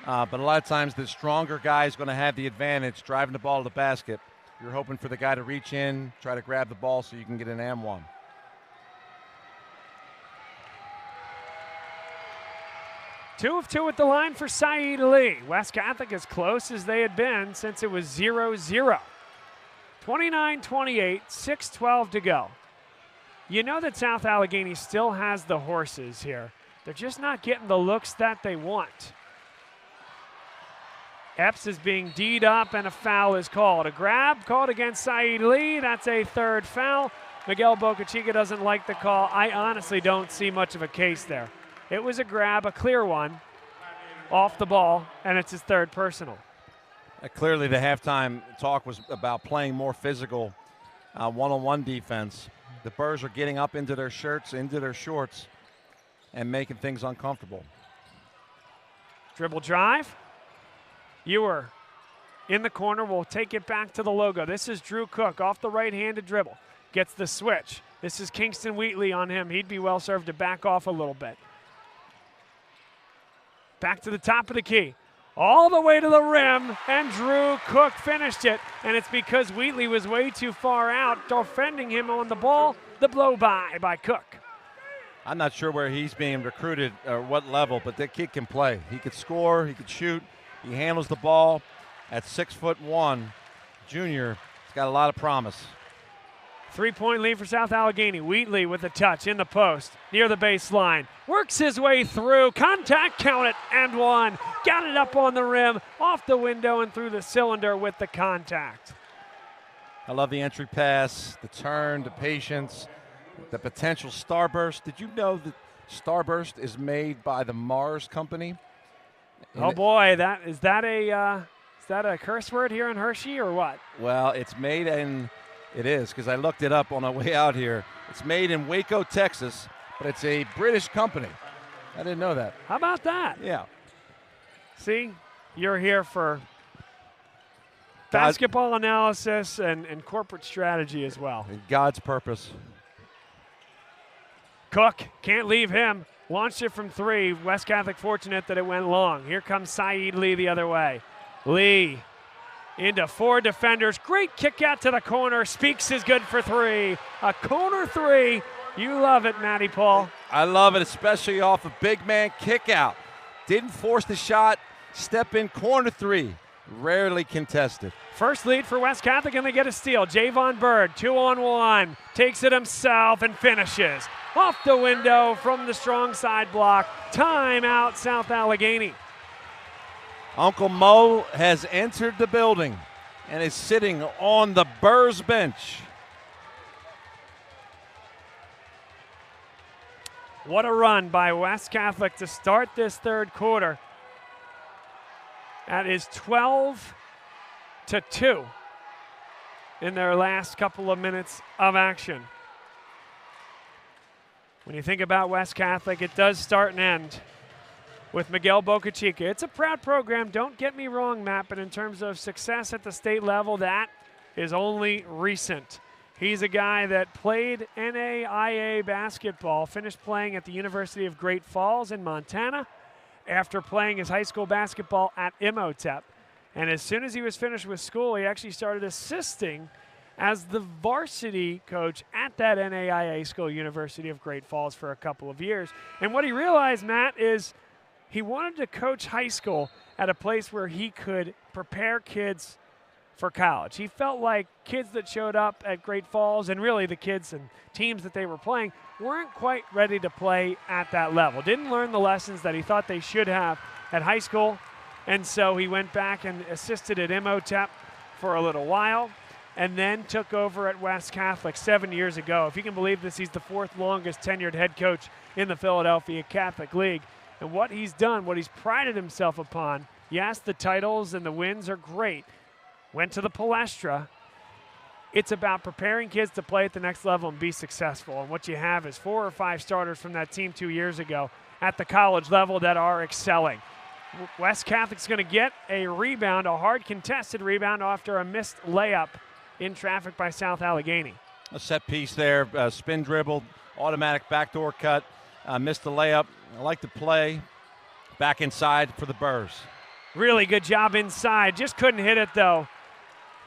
but a lot of times the stronger guy is going to have the advantage driving the ball to the basket. You're hoping for the guy to reach in, try to grab the ball so you can get an and one. Two of two at the line for Saeed Lee. West Catholic as close as they had been since it was 0-0. 29-28, 6:12 to go. You know that South Allegheny still has the horses here. They're just not getting the looks that they want. Epps is being D'd up and a foul is called. A grab called against Saeed Lee. That's a third foul. Miguel Bocachica doesn't like the call. I honestly don't see much of a case there. It was a grab, a clear one, off the ball, and it's his third personal. Clearly the halftime talk was about playing more physical one-on-one defense. The Burrs are getting up into their shirts, into their shorts, and making things uncomfortable. Dribble drive. Ewer in the corner will take it back to the logo. This is Drew Cook off the right-handed dribble. Gets the switch. This is Kingston Wheatley on him. He'd be well served to back off a little bit. Back to the top of the key. All the way to the rim, and Drew Cook finished it. And it's because Wheatley was way too far out, defending him on the ball. The blow-by Cook. I'm not sure where he's being recruited or what level, but that kid can play. He could score, he could shoot, he handles the ball. At 6'1", junior, he's got a lot of promise. 3-point lead for South Allegheny. Wheatley with a touch in the post near the baseline. Works his way through. Contact, count it, and one. Got it up on the rim, off the window, and through the cylinder with the contact. I love the entry pass, the turn, the patience, the potential starburst. Did you know that starburst is made by the Mars Company? Oh boy, is that a curse word here in Hershey or what? Well, it's made in, it is, because I looked it up on our way out here. It's made in Waco, Texas, but it's a British company. I didn't know that. How about that? Yeah. See, you're here for basketball analysis and corporate strategy as well. God's purpose. Cook, can't leave him. Launched it from three. West Catholic fortunate that it went long. Here comes Saeed Lee the other way. Lee into four defenders. Great kick out to the corner. Speaks is good for three. A corner three. You love it, Matty Paul. I love it, especially off a big man kick out. Didn't force the shot. Step in corner three. Rarely contested. First lead for West Catholic, and they get a steal. Javon Bird, 2-on-1, takes it himself and finishes. Off the window from the strong side block. Timeout, South Allegheny. Uncle Mo has entered the building and is sitting on the Burrs bench. What a run by West Catholic to start this third quarter. That is 12-2 in their last couple of minutes of action. When you think about West Catholic, it does start and end with Miguel Bocachica. It's a proud program, don't get me wrong, Matt, but in terms of success at the state level, that is only recent. He's a guy that played NAIA basketball, finished playing at the University of Great Falls in Montana, after playing his high school basketball at Imhotep. And as soon as he was finished with school, he actually started assisting as the varsity coach at that NAIA school, University of Great Falls, for a couple of years. And what he realized, Matt, is he wanted to coach high school at a place where he could prepare kids for college. He felt like kids that showed up at Great Falls, and really the kids and teams that they were playing, weren't quite ready to play at that level. Didn't learn the lessons that he thought they should have at high school. And so he went back and assisted at Imhotep for a little while, and then took over at West Catholic 7 years ago. If you can believe this, he's the fourth longest tenured head coach in the Philadelphia Catholic League. And what he's done, what he's prided himself upon, yes, the titles and the wins are great. Went to the Palestra. It's about preparing kids to play at the next level and be successful. And what you have is 4 or 5 starters from that team 2 years ago at the college level that are excelling. West Catholic's going to get a rebound, a hard contested rebound after a missed layup in traffic by South Allegheny. A set piece there, spin dribble, automatic backdoor cut, missed the layup. I like the play. Back inside for the Burrs. Really good job inside, just couldn't hit it though.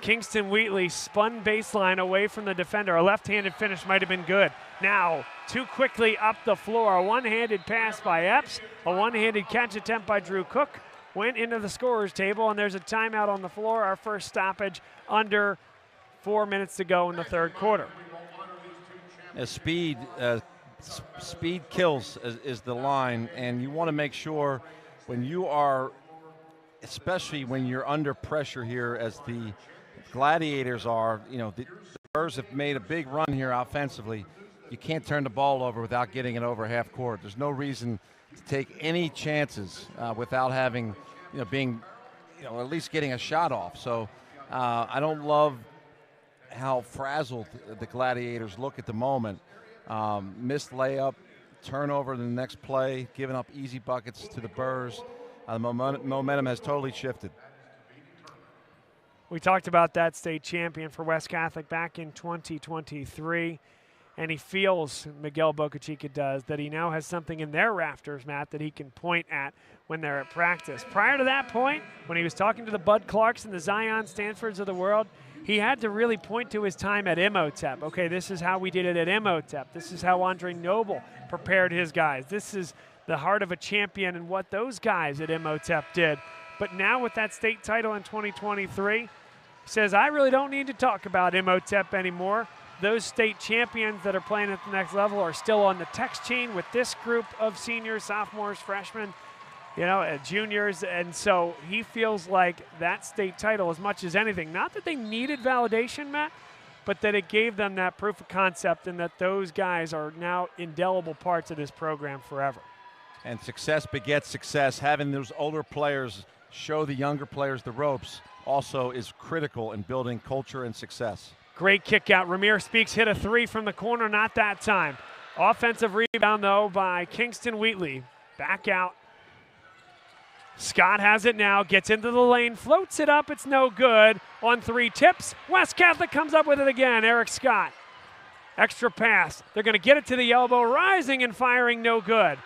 Kingston Wheatley spun baseline away from the defender. A left-handed finish might have been good. Now, too quickly up the floor. A one-handed pass by Epps. A one-handed catch attempt by Drew Cook. Went into the scorer's table, and there's a timeout on the floor. Our first stoppage under 4 minutes to go in the third quarter. Speed kills is the line, and you want to make sure when you are, especially when you're under pressure here as the Gladiators are, you know, the Burrs have made a big run here offensively. You can't turn the ball over without getting it over half court. There's no reason to take any chances without having, being, at least getting a shot off. So I don't love how frazzled the Gladiators look at the moment. Missed layup, turnover in the next play, giving up easy buckets to the Burrs. The momentum has totally shifted. We talked about that state champion for West Catholic back in 2023, and he feels, Miguel Bocachica does, that he now has something in their rafters, Matt, that he can point at when they're at practice. Prior to that point, when he was talking to the Bud Clarks and the Zion Stanfords of the world, he had to really point to his time at Imhotep. Okay, this is how we did it at Imhotep. This is how Andre Noble prepared his guys. This is the heart of a champion and what those guys at Imhotep did. But now with that state title in 2023, he says, I really don't need to talk about Imhotep anymore. those state champions that are playing at the next level are still on the text chain with this group of seniors, sophomores, freshmen, juniors. And so he feels like that state title, as much as anything, not that they needed validation, Matt, but that it gave them that proof of concept and that those guys are now indelible parts of this program forever. And success begets success. Having those older players show the younger players the ropes also is critical in building culture and success. Great kick out. Ramir Speaks hit a three from the corner, not that time. Offensive rebound, though, by Kingston Wheatley. Back out. Scott has it now, gets into the lane, floats it up, it's no good. On three tips, West Catholic comes up with it again, Eric Scott. Extra pass, they're gonna get it to the elbow, rising and firing, no good.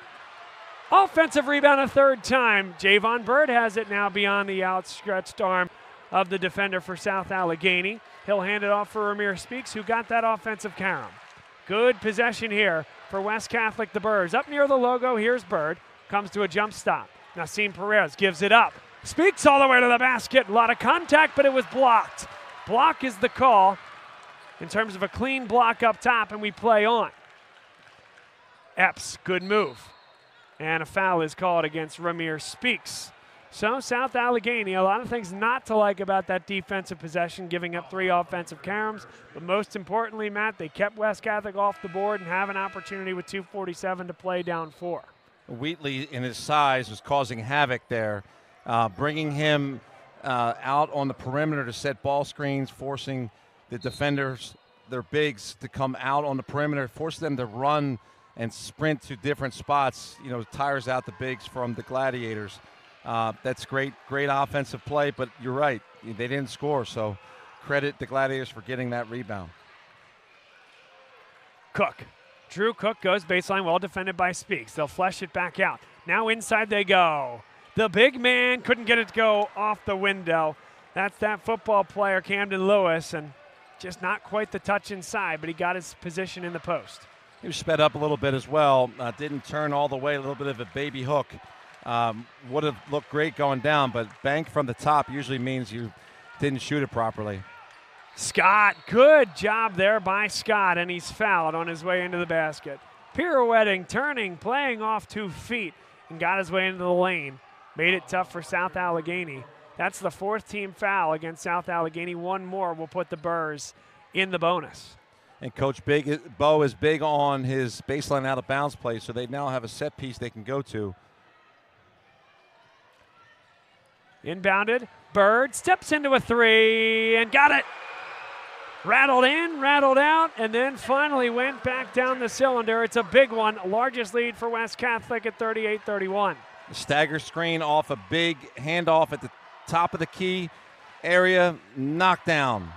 Offensive rebound a third time. Javon Bird has it now beyond the outstretched arm of the defender for South Allegheny. He'll hand it off for Ramir Speaks, who got that offensive carom. Good possession here for West Catholic, the Birds. Up near the logo, here's Bird, comes to a jump stop. Nassim Perez gives it up. Speaks all the way to the basket. A lot of contact, but it was blocked. Block is the call in terms of a clean block up top, and we play on. Epps, good move. And a foul is called against Ramir Speaks. So South Allegheny, a lot of things not to like about that defensive possession, giving up 3 offensive caroms. But most importantly, Matt, they kept West Catholic off the board and have an opportunity with 2:47 to play down 4. Wheatley, in his size, was causing havoc there, bringing him out on the perimeter to set ball screens, forcing the defenders, their bigs, to come out on the perimeter, force them to run and sprint to different spots, tires out the bigs from the Gladiators. That's great offensive play, but you're right, they didn't score, so credit the Gladiators for getting that rebound. Cook. Drew Cook goes baseline, well defended by Speaks. They'll flush it back out. Now inside they go. The big man couldn't get it to go off the window. That's that football player, Camden Lewis, and just not quite the touch inside, but he got his position in the post. He was sped up a little bit as well. Didn't turn all the way, a little bit of a baby hook. Would have looked great going down, but bank from the top usually means you didn't shoot it properly. Scott, good job there by Scott, and he's fouled on his way into the basket. Pirouetting, turning, playing off 2 feet, and got his way into the lane. Made it tough for South Allegheny. That's the 4th team foul against South Allegheny. 1 more will put the Burrs in the bonus. And Coach Bo is big on his baseline out of bounds play, so they now have a set piece they can go to. Inbounded, Bird steps into a 3 and got it. Rattled in, rattled out, and then finally went back down the cylinder. It's a big one, largest lead for West Catholic at 38-31. Stagger screen off a big handoff at the top of the key area, knockdown.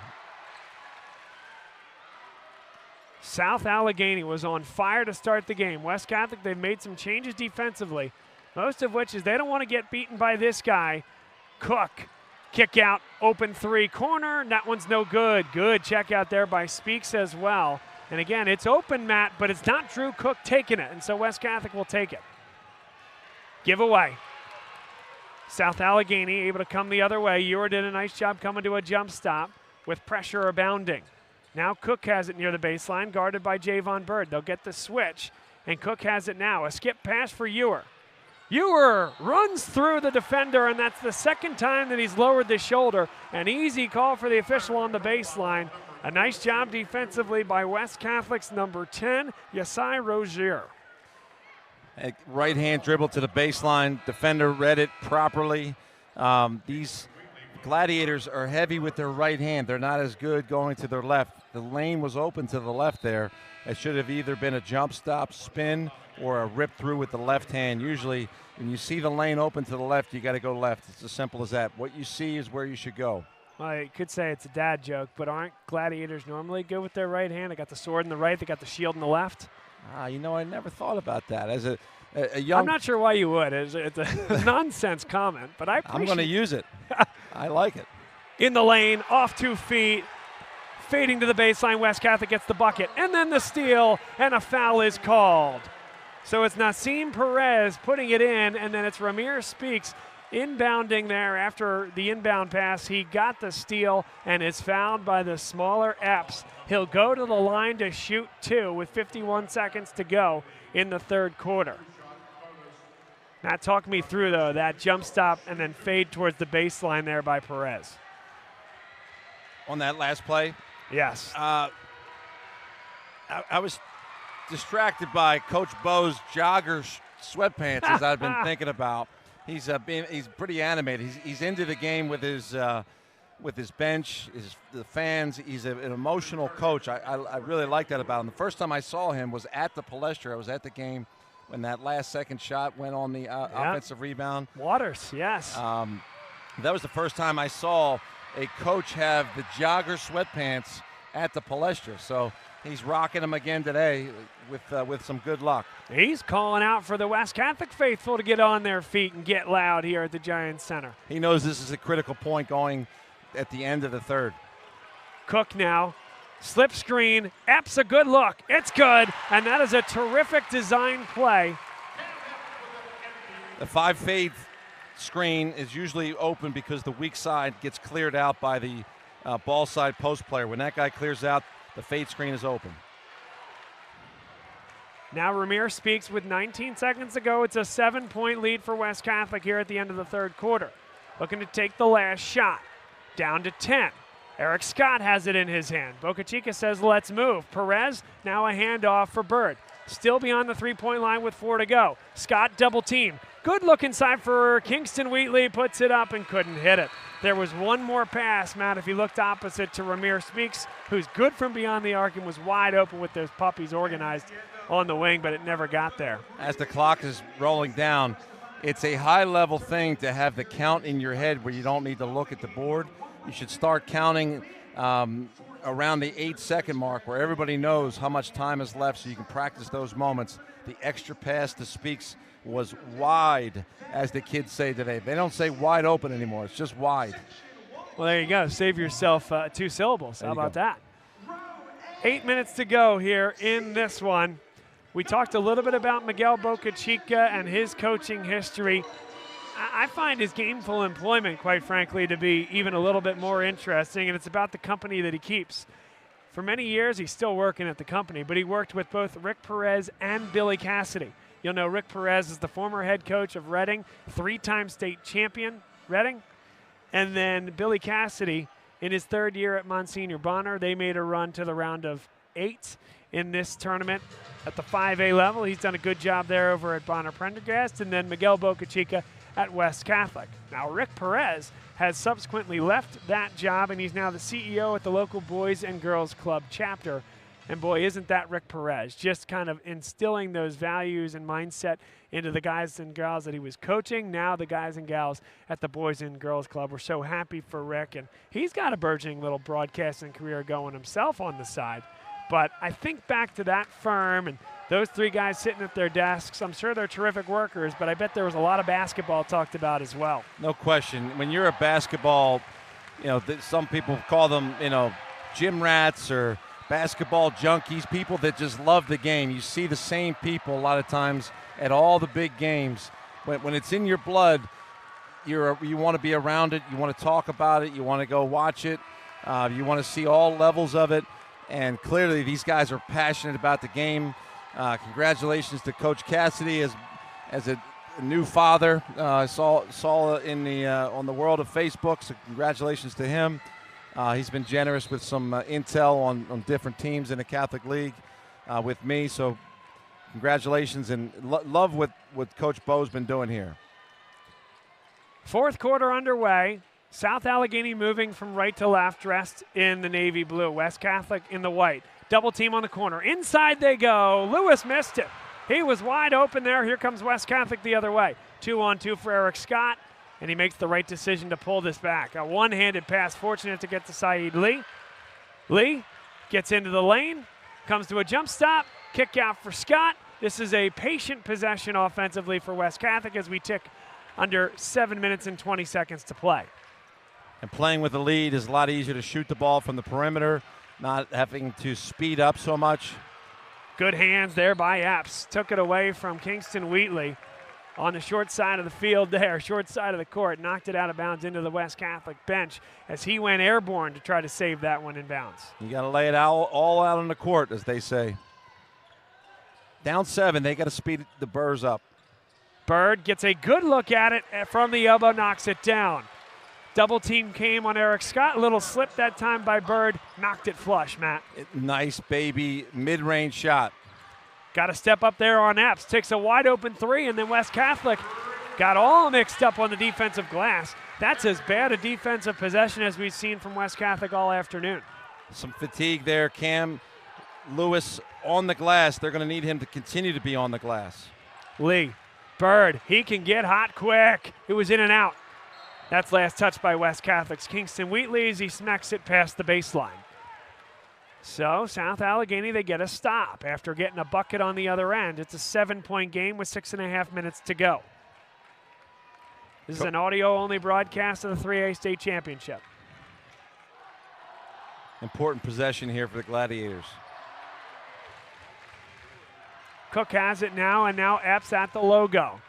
South Allegheny was on fire to start the game. West Catholic, they've made some changes defensively, most of which is they don't want to get beaten by this guy, Cook. Kick out, open 3 corner, and that one's no good. Good check out there by Speaks as well. And again, it's open, Matt, but it's not Drew Cook taking it, and so West Catholic will take it. Giveaway. South Allegheny able to come the other way. Ewer did a nice job coming to a jump stop with pressure abounding. Now Cook has it near the baseline, guarded by Javon Bird. They'll get the switch, and Cook has it now. A skip pass for Ewer. Ewer runs through the defender, and that's the 2nd time that he's lowered the shoulder. An easy call for the official on the baseline. A nice job defensively by West Catholic's number 10, Yasai Rozier. A right-hand dribble to the baseline. Defender read it properly. These Gladiators are heavy with their right hand. They're not as good going to their left. The lane was open to the left there. It should have either been a jump stop, spin, or a rip through with the left hand. Usually when you see the lane open to the left, you got to go left. It's as simple as that. What you see is where you should go. Well, you could say it's a dad joke, but aren't Gladiators normally good with their right hand? They got the sword in the right, they got the shield in the left. I never thought about that. As a young, I'm not sure why you would. It's a nonsense comment, but I appreciate I'm going to use it. I like it. In the lane, off 2 feet, fading to the baseline. West Catholic gets the bucket, and then the steal, and a foul is called. So it's Nassim Perez putting it in, and then it's Ramir Speaks Inbounding there after the inbound pass, he got the steal and is fouled by the smaller Epps. He'll go to the line to shoot 2 with 51 seconds to go in the third quarter. Matt, talk me through, though, that jump stop and then fade towards the baseline there by Perez. On that last play? Yes. I was distracted by Coach Bo's jogger sweatpants, as I've been thinking about. He's pretty animated. He's into the game with his bench, the fans. He's an emotional coach. I really like that about him. The first time I saw him was at the Palestra. I was at the game when that last second shot went on the offensive rebound. Waters, yes. That was the first time I saw a coach have the jogger sweatpants at the Palestra. So he's rocking them again today with some good luck. He's calling out for the West Catholic faithful to get on their feet and get loud here at the Giants Center. He knows this is a critical point going at the end of the third. Cook now, slip screen, Epps a good look. It's good, and that is a terrific design play. The 5-fade screen is usually open because the weak side gets cleared out by the ball side post player. When that guy clears out, the fade screen is open. Now Ramir speaks with 19 seconds to go. It's a 7-point lead for West Catholic here at the end of the third quarter. Looking to take the last shot. Down to 10. Eric Scott has it in his hand. Boca Chica says, let's move. Perez, now a handoff for Bird. Still beyond the three-point line with 4 to go. Scott double team. Good look inside for Kingston Wheatley. Puts it up and couldn't hit it. There was one more pass, Matt, if he looked opposite to Ramir Speaks, who's good from beyond the arc and was wide open with those puppies organized on the wing, but it never got there. As the clock is rolling down, it's a high-level thing to have the count in your head where you don't need to look at the board. You should start counting around the 8-second mark where everybody knows how much time is left so you can practice those moments. The extra pass to Speaks was wide, as the kids say today. They don't say wide open anymore. It's just wide. Well, there you go. Save yourself 2 syllables. How about that? 8 minutes to go here in this one. We talked a little bit about Miguel Boca Chica and his coaching history. I find his gainful employment, quite frankly, to be even a little bit more interesting, and it's about the company that he keeps. For many years, he's still working at the company, but he worked with both Rick Perez and Billy Cassidy. You'll know Rick Perez is the former head coach of Reading, 3-time state champion, Reading. And then Billy Cassidy, in his third year at Monsignor Bonner, they made a run to the round of 8 in this tournament at the 5A level. He's done a good job there over at Bonner Prendergast. And then Miguel Boca Chica at West Catholic. Now, Rick Perez has subsequently left that job, and he's now the CEO at the local Boys and Girls Club chapter. And boy, isn't that Rick Perez, just kind of instilling those values and mindset into the guys and gals that he was coaching. Now the guys and gals at the Boys and Girls Club. We're so happy for Rick, and he's got a burgeoning little broadcasting career going himself on the side. But I think back to that firm and those 3 guys sitting at their desks. I'm sure they're terrific workers, but I bet there was a lot of basketball talked about as well. No question. When you're a basketball, some people call them, gym rats or basketball junkies, people that just love the game. You see the same people a lot of times at all the big games. When it's in your blood, you want to be around it. You want to talk about it. You want to go watch it. You want to see all levels of it. And clearly these guys are passionate about the game. Congratulations to Coach Cassidy as a new father. I saw in the on the world of Facebook, so congratulations to him. He's been generous with some intel on different teams in the Catholic League with me. So congratulations, and love what Coach Bo's been doing here. Fourth quarter underway. South Allegheny moving from right to left, dressed in the navy blue. West Catholic in the white. Double team on the corner. Inside they go. Lewis missed it. He was wide open there. Here comes West Catholic the other way. 2-on-2 for Eric Scott, and he makes the right decision to pull this back. A one-handed pass, fortunate to get to Saeed Lee. Lee gets into the lane, comes to a jump stop, kick out for Scott. This is a patient possession offensively for West Catholic as we tick under 7 minutes and 20 seconds to play. And playing with the lead is a lot easier to shoot the ball from the perimeter, not having to speed up so much. Good hands there by Epps. Took it away from Kingston Wheatley. on the short side of the field there, short side of the court, knocked it out of bounds into the West Catholic bench as he went airborne to try to save that one in bounds. You got to lay it all out on the court, as they say. Down 7, they got to speed the Burrs up. Bird gets a good look at it from the elbow, knocks it down. Double team came on Eric Scott. Little slip that time by Bird, knocked it flush, Matt. Nice, baby, mid-range shot. Got to step up there on Epps. Takes a wide open 3, and then West Catholic got all mixed up on the defensive glass. That's as bad a defensive possession as we've seen from West Catholic all afternoon. Some fatigue there. Cam Lewis on the glass. They're going to need him to continue to be on the glass. Lee, Bird, he can get hot quick. It was in and out. That's last touch by West Catholic's Kingston Wheatley as he smacks it past the baseline. So South Allegheny, they get a stop after getting a bucket on the other end. It's a 7-point game with 6.5 minutes to go. This is an audio-only broadcast of the 3A state championship. Important possession here for the Gladiators. Cook has it now, and now Epps at the logo.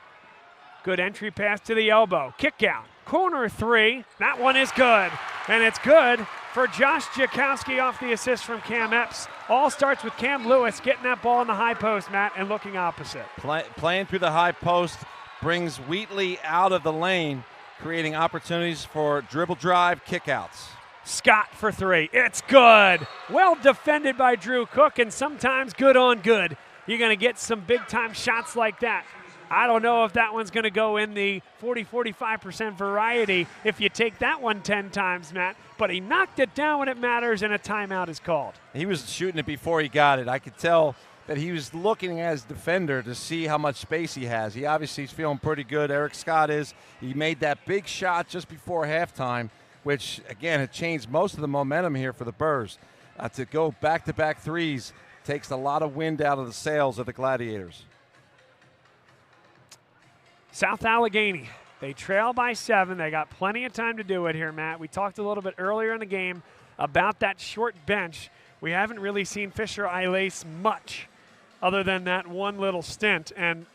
Good entry pass to the elbow. Kick out. Corner 3. That one is good. And it's good for Josh Jakowski off the assist from Cam Epps. All starts with Cam Lewis getting that ball in the high post, Matt, and looking opposite. Playing through the high post brings Wheatley out of the lane, creating opportunities for dribble drive kickouts. Scott for 3. It's good. Well defended by Drew Cook, and sometimes good on good. You're going to get some big-time shots like that. I don't know if that one's going to go in the 40-45% variety if you take that one 10 times, Matt. But he knocked it down when it matters, and a timeout is called. He was shooting it before he got it. I could tell that he was looking as defender to see how much space he has. He obviously is feeling pretty good. Eric Scott is. He made that big shot just before halftime, which, again, had changed most of the momentum here for the Burrs. To go back-to-back threes takes a lot of wind out of the sails of the Gladiators. South Allegheny, they trail by 7. They got plenty of time to do it here, Matt. We talked a little bit earlier in the game about that short bench. We haven't really seen Fisher Ilace much other than that one little stint. And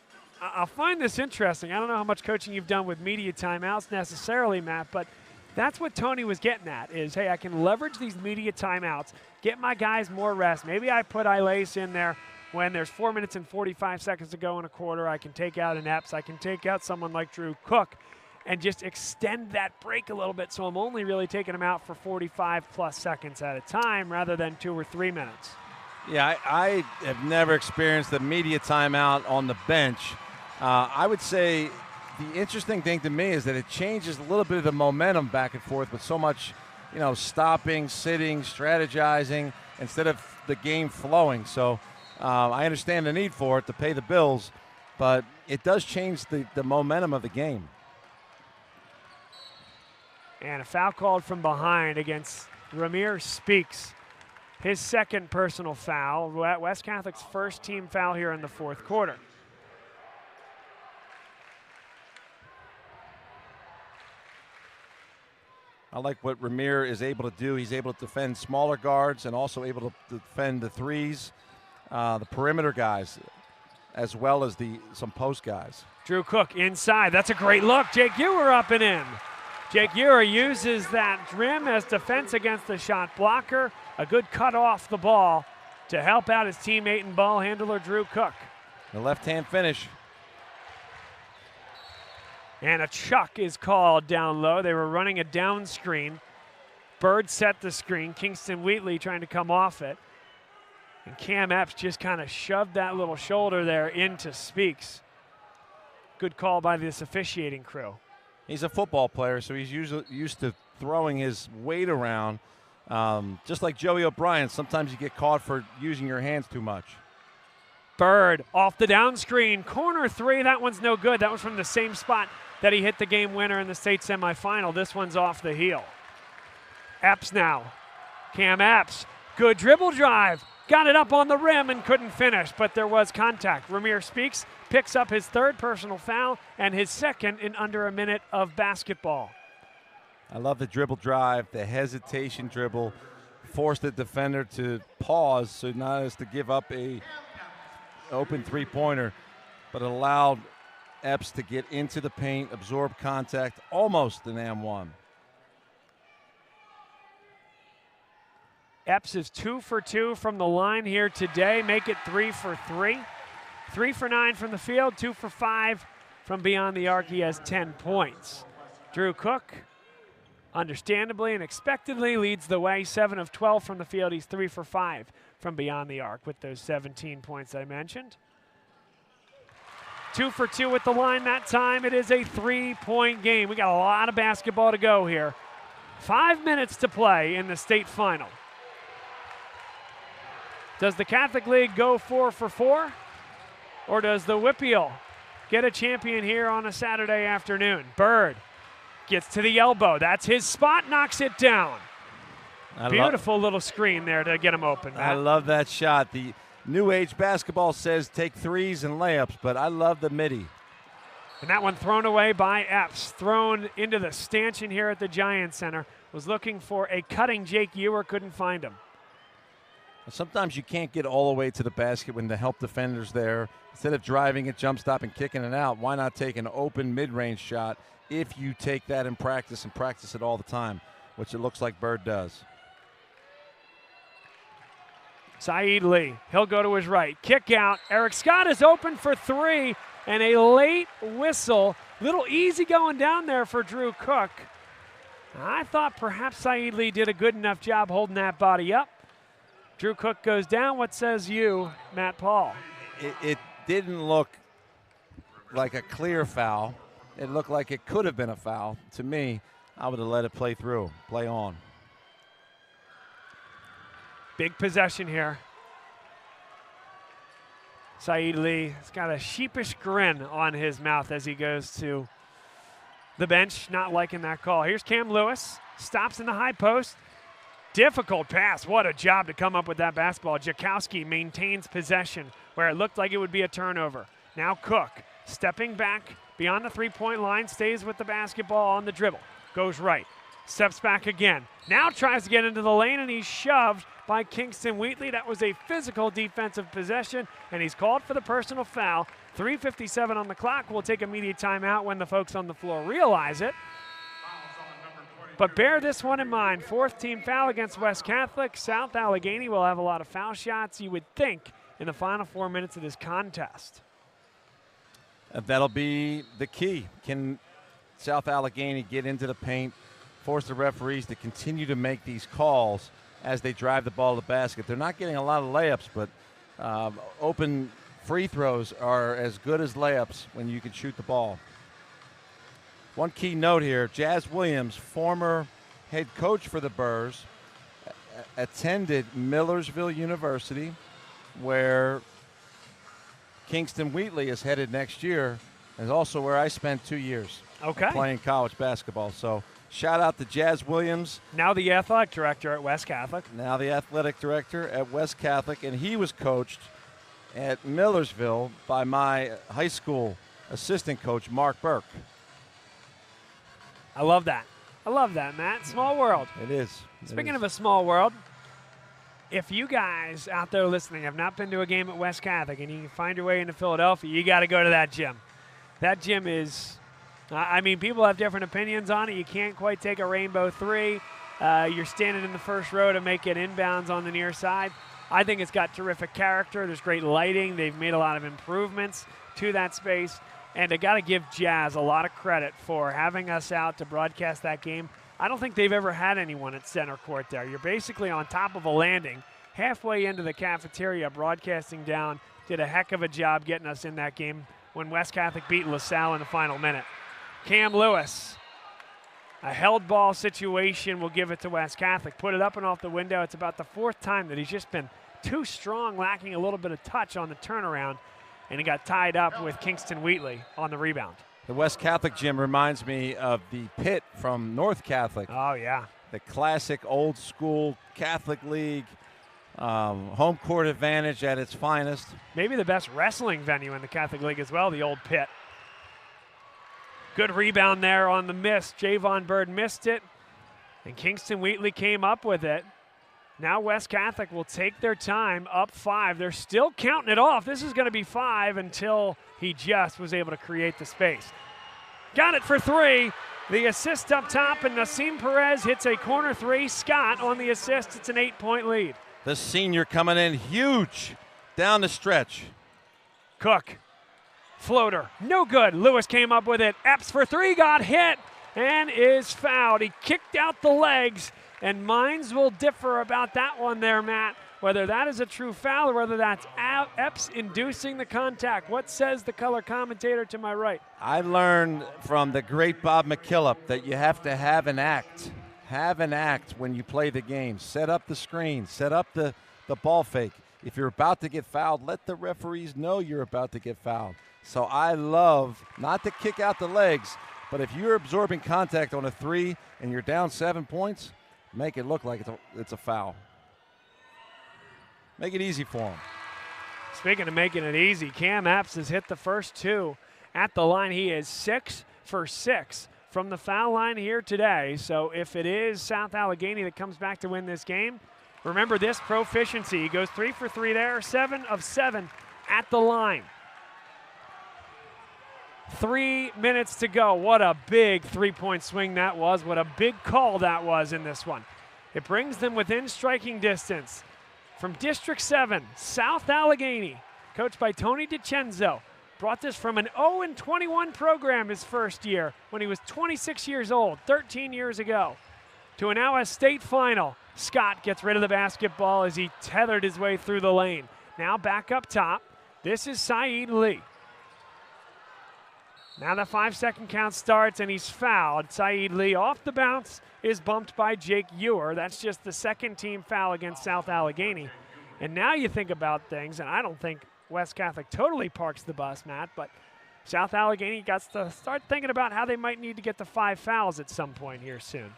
I'll find this interesting. I don't know how much coaching you've done with media timeouts necessarily, Matt, but that's what Tony was getting at is, hey, I can leverage these media timeouts, get my guys more rest. Maybe I put Ilace in there when there's 4 minutes and 45 seconds to go in a quarter. I can take out an Epps. I can take out someone like Drew Cook and just extend that break a little bit, so I'm only really taking them out for 45-plus seconds at a time rather than 2 or 3 minutes. Yeah, I have never experienced the media timeout on the bench. I would say the interesting thing to me is that it changes a little bit of the momentum back and forth with so much, stopping, sitting, strategizing, instead of the game flowing. So I understand the need for it to pay the bills, but it does change the momentum of the game. And a foul called from behind against Ramir Speaks. His second personal foul, West Catholic's first team foul here in the fourth quarter. I like what Ramir is able to do. He's able to defend smaller guards and also able to defend the threes, the perimeter guys, as well as some post guys. Drew Cook inside. That's a great look. Jake Ewer up and in. Jake Ewer uses that rim as defense against the shot blocker. A good cut off the ball to help out his teammate and ball handler Drew Cook. The left-hand finish. And a chuck is called down low. They were running a down screen. Bird set the screen. Kingston Wheatley trying to come off it. And Cam Epps just kind of shoved that little shoulder there into Speaks. Good call by this officiating crew. He's a football player, so he's usually used to throwing his weight around. Just like Joey O'Brien, sometimes you get caught for using your hands too much. Bird off the down screen. Corner 3, that one's no good. That was from the same spot that he hit the game winner in the state semifinal. This one's off the heel. Epps now. Cam Epps. Good dribble drive. Got it up on the rim and couldn't finish, but there was contact. Ramir Speaks picks up his third personal foul and his second in under a minute of basketball. I love the dribble drive, the hesitation dribble, forced the defender to pause, so not as to give up a open three-pointer, but allowed Epps to get into the paint, absorb contact, almost an and one. Epps is 2 for 2 from the line here today. Make it 3 for 3. 3 for 9 from the field, 2 for 5 from beyond the arc. He has 10 points. Drew Cook, understandably and expectedly, leads the way. 7 of 12 from the field. He's 3 for 5 from beyond the arc with those 17 points I mentioned. 2 for 2 with the line that time. It is a 3-point game. We got a lot of basketball to go here. 5 minutes to play in the state final. Does the Catholic League go 4 for 4? Or does the Whippeal get a champion here on a Saturday afternoon? Bird gets to the elbow. That's his spot, knocks it down. Beautiful little screen there to get him open, Matt. I love that shot. The new age basketball says take threes and layups, but I love the midi. And that one thrown away by Epps, thrown into the stanchion here at the Giants Center. Was looking for a cutting Jake Ewer, couldn't find him. Sometimes you can't get all the way to the basket when the help defender's there. Instead of driving it, jump stop, and kicking it out, why not take an open mid-range shot if you take that in practice and practice it all the time, which it looks like Bird does. Saeed Lee, he'll go to his right. Kick out. Eric Scott is open for 3, and a late whistle. Little easy going down there for Drew Cook. I thought perhaps Saeed Lee did a good enough job holding that body up. Drew Cook goes down. What says you, Matt Paul? It didn't look like a clear foul. It looked like it could have been a foul. To me, I would have let it play through, play on. Big possession here. Saeed Lee has got a sheepish grin on his mouth as he goes to the bench, not liking that call. Here's Cam Lewis, stops in the high post. Difficult pass. What a job to come up with that basketball. Jakowski maintains possession where it looked like it would be a turnover. Now Cook stepping back beyond the three-point line, stays with the basketball on the dribble. Goes right. Steps back again. Now tries to get into the lane, and he's shoved by Kingston Wheatley. That was a physical defensive possession, and he's called for the personal foul. 3:57 on the clock. We'll take immediate timeout when the folks on the floor realize it. But bear this one in mind. 4th team foul against West Catholic. South Allegheny will have a lot of foul shots, you would think, in the final 4 minutes of this contest. That'll be the key. Can South Allegheny get into the paint, force the referees to continue to make these calls as they drive the ball to the basket? They're not getting a lot of layups, but open free throws are as good as layups when you can shoot the ball. One key note here, Jazz Williams, former head coach for the Burrs, attended Millersville University, where Kingston Wheatley is headed next year, and also where I spent 2 years playing college basketball. So shout out to Jazz Williams. Now the athletic director at West Catholic. Now the athletic director at West Catholic, and he was coached at Millersville by my high school assistant coach, Mark Burke. I love that. I love that, Matt. Small world. It is. Speaking of a small world, if you guys out there listening have not been to a game at West Catholic and you can find your way into Philadelphia, you got to go to that gym. That gym is, I mean, people have different opinions on it. You can't quite take a Rainbow 3. You're standing in the first row to make it inbounds on the near side. I think it's got terrific character. There's great lighting. They've made a lot of improvements to that space. And I got to give Jazz a lot of credit for having us out to broadcast that game. I don't think they've ever had anyone at center court there. You're basically on top of a landing, halfway into the cafeteria, broadcasting down. Did a heck of a job getting us in that game when West Catholic beat LaSalle in the final minute. Cam Lewis, a held ball situation, will give it to West Catholic. Put it up and off the window. It's about the 4th time that he's just been too strong, lacking a little bit of touch on the turnaround. And he got tied up with Kingston Wheatley on the rebound. The West Catholic gym reminds me of the pit from North Catholic. Oh, yeah. The classic old school Catholic League, home court advantage at its finest. Maybe the best wrestling venue in the Catholic League as well, the old pit. Good rebound there on the miss. Javon Bird missed it, and Kingston Wheatley came up with it. Now West Catholic will take their time, up 5. They're still counting it off. This is going to be 5 until he just was able to create the space. Got it for 3. The assist up top, and Nassim Perez hits a corner 3. Scott on the assist. It's an 8-point lead. The senior coming in huge down the stretch. Cook, floater, no good. Lewis came up with it. Epps for 3, got hit and is fouled. He kicked out the legs, and minds will differ about that one there, Matt, whether that is a true foul or whether that's Epps inducing the contact. What says the color commentator to my right? I learned from the great Bob McKillop that you have to have an act. Have an act when you play the game. Set up the screen. Set up the ball fake. If you're about to get fouled, let the referees know you're about to get fouled. So I love not to kick out the legs, but if you're absorbing contact on a 3 and you're down 7 points, make it look like it's a foul. Make it easy for them. Speaking of making it easy, Cam Epps has hit the first 2 at the line. He is 6 for 6 from the foul line here today. So if it is South Allegheny that comes back to win this game, remember this proficiency. He goes 3 for 3 there, 7 of 7 at the line. 3 minutes to go. What a big three-point swing that was. What a big call that was in this one. It brings them within striking distance. From District 7, South Allegheny, coached by Tony DiCenzo, brought this from an 0-21 program his first year when he was 26 years old, 13 years ago, to a now a state final. Scott gets rid of the basketball as he tethered his way through the lane. Now back up top. This is Saeed Lee. Now the 5-second count starts and he's fouled. Saeed Lee off the bounce is bumped by Jake Ewer. That's just the second team foul against South Allegheny. And now you think about things, and I don't think West Catholic totally parks the bus, Matt, but South Allegheny got to start thinking about how they might need to get to 5 fouls at some point here soon.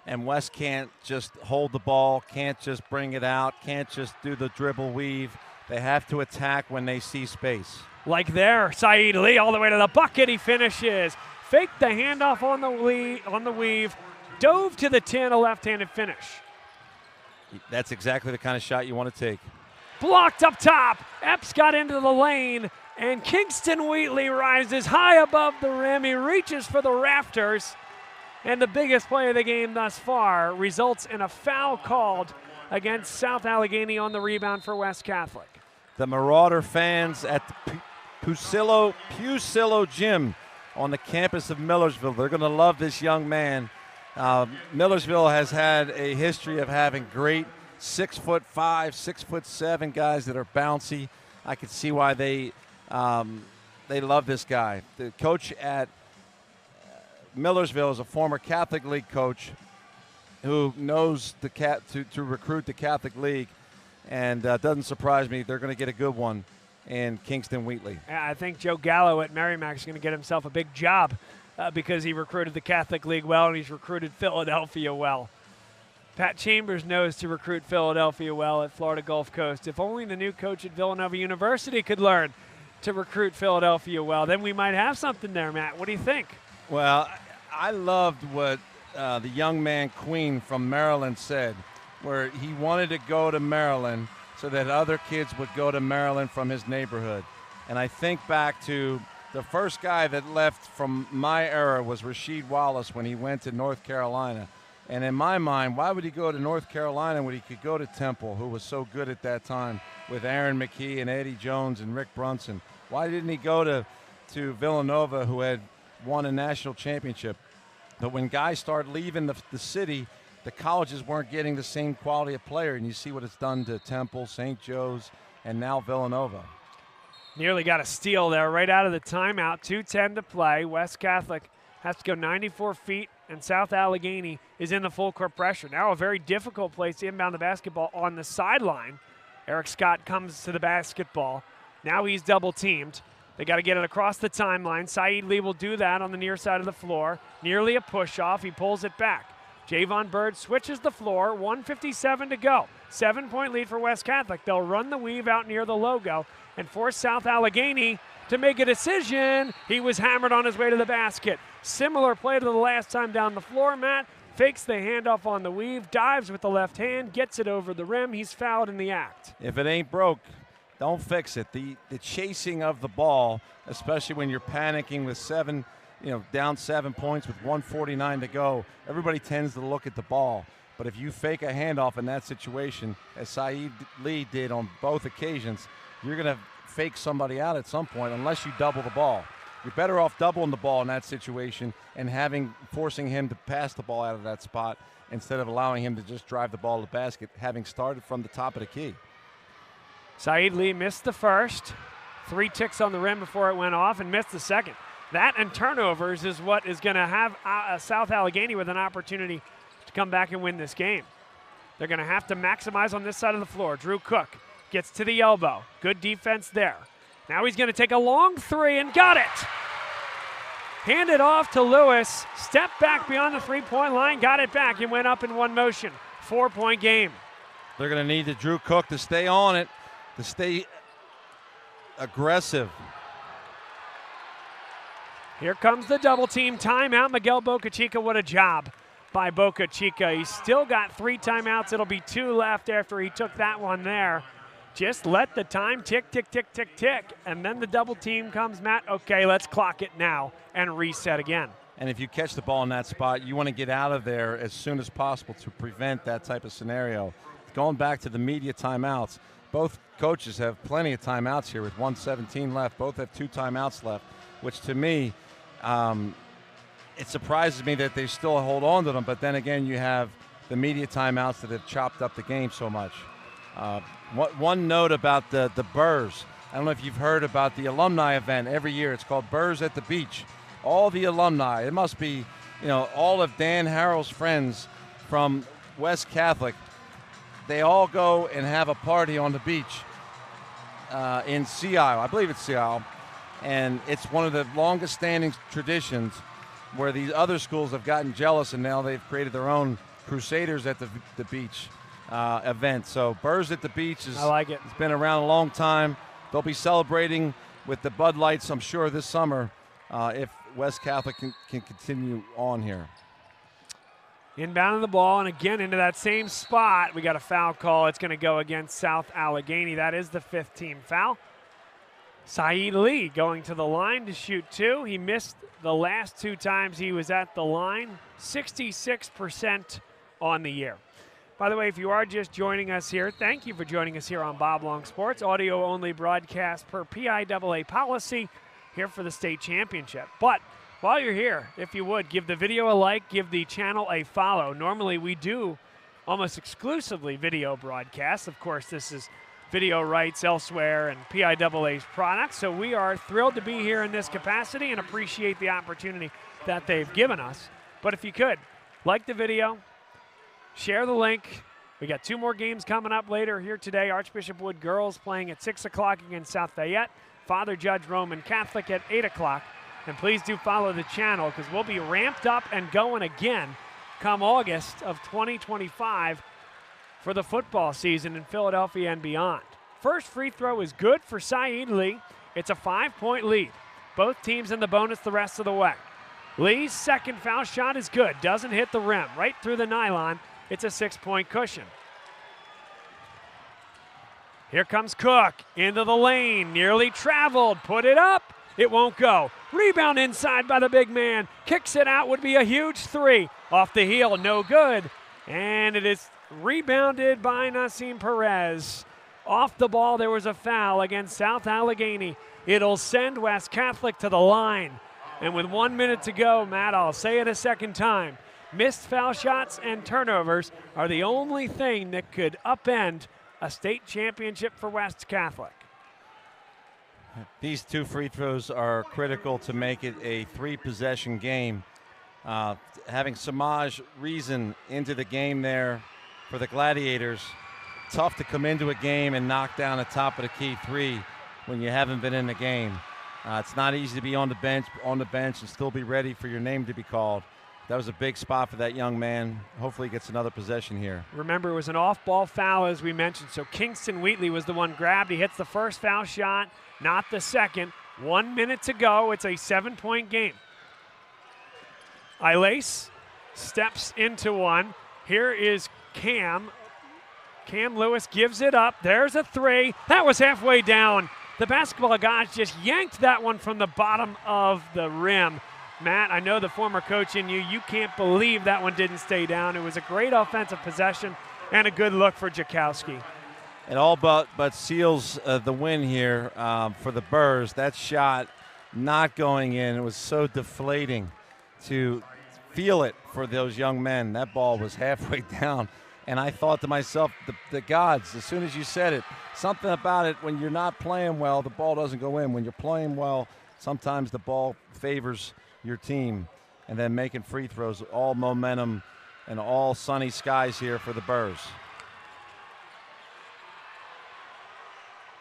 And West can't just hold the ball, can't just bring it out, can't just do the dribble weave. They have to attack when they see space. Like there, Saeed Lee all the way to the bucket. He finishes. Faked the handoff on the weave. Dove to the tin, a left-handed finish. That's exactly the kind of shot you want to take. Blocked up top. Epps got into the lane, and Kingston Wheatley rises high above the rim. He reaches for the rafters, and the biggest play of the game thus far results in a foul called against South Allegheny on the rebound for West Catholic. The Marauder fans at the Pusilo Gym on the campus of Millersville, they're going to love this young man. Millersville has had a history of having great 6'5", 6'7" guys that are bouncy. I can see why they love this guy. The coach at Millersville is a former Catholic League coach who knows to recruit the Catholic League, and doesn't surprise me. They're going to get a good one in Kingston Wheatley. I think Joe Gallo at Merrimack is going to get himself a big job because he recruited the Catholic League well and he's recruited Philadelphia well. Pat Chambers knows to recruit Philadelphia well at Florida Gulf Coast. If only the new coach at Villanova University could learn to recruit Philadelphia well, then we might have something there, Matt. What do you think? Well, I loved what the young man Queen from Maryland said, where he wanted to go to Maryland so that other kids would go to Maryland from his neighborhood. And I think back to the first guy that left from my era was Rasheed Wallace when he went to North Carolina. And in my mind, why would he go to North Carolina when he could go to Temple, who was so good at that time with Aaron McKee and Eddie Jones and Rick Brunson? Why didn't he go to Villanova, who had won a national championship? But when guys start leaving the city, the colleges weren't getting the same quality of player, and you see what it's done to Temple, St. Joe's, and now Villanova. Nearly got a steal there right out of the timeout. 2:10 to play. West Catholic has to go 94 feet, and South Allegheny is in the full court pressure. Now a very difficult place to inbound the basketball on the sideline. Eric Scott comes to the basketball. Now he's double teamed. They got to get it across the timeline. Saeed Lee will do that on the near side of the floor. Nearly a push off. He pulls it back. Javon Bird switches the floor. 1:57 to go. 7-point lead for West Catholic. They'll run the weave out near the logo and force South Allegheny to make a decision. He was hammered on his way to the basket. Similar play to the last time down the floor, Matt. fakes the handoff on the weave, dives with the left hand, gets it over the rim. He's fouled in the act. If it ain't broke, don't fix it. The chasing of the ball, especially when you're panicking with down 7 points with 1:49 to go, everybody tends to look at the ball. But if you fake a handoff in that situation, as Saeed Lee did on both occasions, you're going to fake somebody out at some point unless you double the ball. You're better off doubling the ball in that situation and forcing him to pass the ball out of that spot instead of allowing him to just drive the ball to the basket, having started from the top of the key. Saeed Lee missed the first. 3 ticks on the rim before it went off and missed the second. That and turnovers is what is going to have South Allegheny with an opportunity to come back and win this game. They're going to have to maximize on this side of the floor. Drew Cook gets to the elbow. Good defense there. Now he's going to take a long 3 and got it. Hand it off to Lewis. Step back beyond the 3-point line. Got it back and went up in one motion. 4-point game. They're going to need the Drew Cook to stay on it, to stay aggressive. Here comes the double team timeout. Miguel Boca Chica, what a job by Boca Chica. He's still got 3 timeouts. It'll be 2 left after he took that one there. Just let the time tick, tick, tick, tick, tick, and then the double team comes, Matt. Okay, let's clock it now and reset again. And if you catch the ball in that spot, you want to get out of there as soon as possible to prevent that type of scenario. Going back to the media timeouts, both coaches have plenty of timeouts here with 1:17 left. Both have 2 timeouts left, which to me, it surprises me that they still hold on to them. But then again, you have the media timeouts that have chopped up the game so much. One note about the Burrs. I don't know if you've heard about the alumni event every year. It's called Burrs at the Beach. All the alumni, it must be, all of Dan Harrell's friends from West Catholic, they all go and have a party on the beach in Sea Isle. I believe it's Sea Isle. And it's one of the longest standing traditions where these other schools have gotten jealous and now they've created their own Crusaders at the beach event. So Burrs at the Beach I like it. It's been around a long time. They'll be celebrating with the Bud Lights, I'm sure, this summer if West Catholic can continue on here. Inbounding the ball, and again into that same spot. We got a foul call. It's going to go against South Allegheny. That is the 5th team foul. Saeed Lee going to the line to shoot 2. He missed the last 2 times he was at the line. 66% on the year. By the way, if you are just joining us here, thank you for joining us here on Bob Long Sports. Audio-only broadcast per PIAA policy here for the state championship. But while you're here, if you would, give the video a like, give the channel a follow. Normally we do almost exclusively video broadcasts. Of course, this is video rights elsewhere and PIAA's products. So we are thrilled to be here in this capacity and appreciate the opportunity that they've given us. But if you could, like the video, share the link. We got 2 more games coming up later here today. Archbishop Wood girls playing at 6 o'clock against South Fayette. Father Judge Roman Catholic at 8 o'clock. And please do follow the channel because we'll be ramped up and going again come August of 2025 for the football season in Philadelphia and beyond. First free throw is good for Saeed Lee. It's a 5-point lead. Both teams in the bonus the rest of the way. Lee's second foul shot is good. Doesn't hit the rim. Right through the nylon. It's a 6-point cushion. Here comes Cook into the lane. Nearly traveled. Put it up. It won't go. Rebound inside by the big man. Kicks it out. Would be a huge 3. Off the heel. No good. And it is rebounded by Nassim Perez. Off the ball, there was a foul against South Allegheny. It'll send West Catholic to the line. And with 1 minute to go, Matt, I'll say it a second time. Missed foul shots and turnovers are the only thing that could upend a state championship for West Catholic. These 2 free throws are critical to make it a 3-possession game. Having Samaj Reason into the game there for the Gladiators, tough to come into a game and knock down a top of the key 3 when you haven't been in the game. It's not easy to be on the bench and still be ready for your name to be called. That was a big spot for that young man. Hopefully he gets another possession here. Remember, it was an off-ball foul, as we mentioned, so Kingston Wheatley was the one grabbed. He hits the first foul shot, not the second. 1 minute to go. It's a 7-point game. Ilace steps into one. Here is Cam. Cam Lewis gives it up. There's a three. That was halfway down. The basketball guys just yanked that one from the bottom of the rim. Matt, I know the former coach in you. You can't believe that one didn't stay down. It was a great offensive possession and a good look for Jakowski. It all but seals the win here for the Burrs. That shot not going in. It was so deflating to feel it for those young men. That ball was halfway down. And I thought to myself, the gods, as soon as you said it, something about it, when you're not playing well, the ball doesn't go in. When you're playing well, sometimes the ball favors your team. And then making free throws, all momentum and all sunny skies here for the Burrs.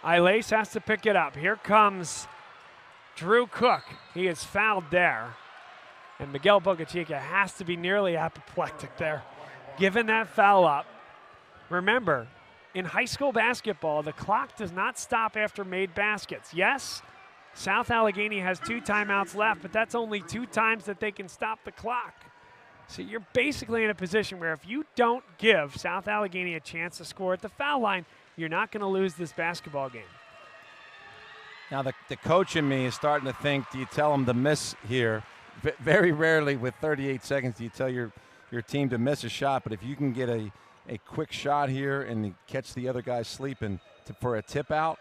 Ilace has to pick it up. Here comes Drew Cook. He is fouled there. And Miguel Bocachica has to be nearly apoplectic there, giving that foul up. Remember, in high school basketball, the clock does not stop after made baskets. Yes, South Allegheny has 2 timeouts left, but that's only 2 times that they can stop the clock. So you're basically in a position where if you don't give South Allegheny a chance to score at the foul line, you're not going to lose this basketball game. Now the coach in me is starting to think, do you tell them to miss here? Very rarely with 38 seconds do you tell your team to miss a shot, but if you can get a quick shot here and catch the other guy sleeping for a tip out.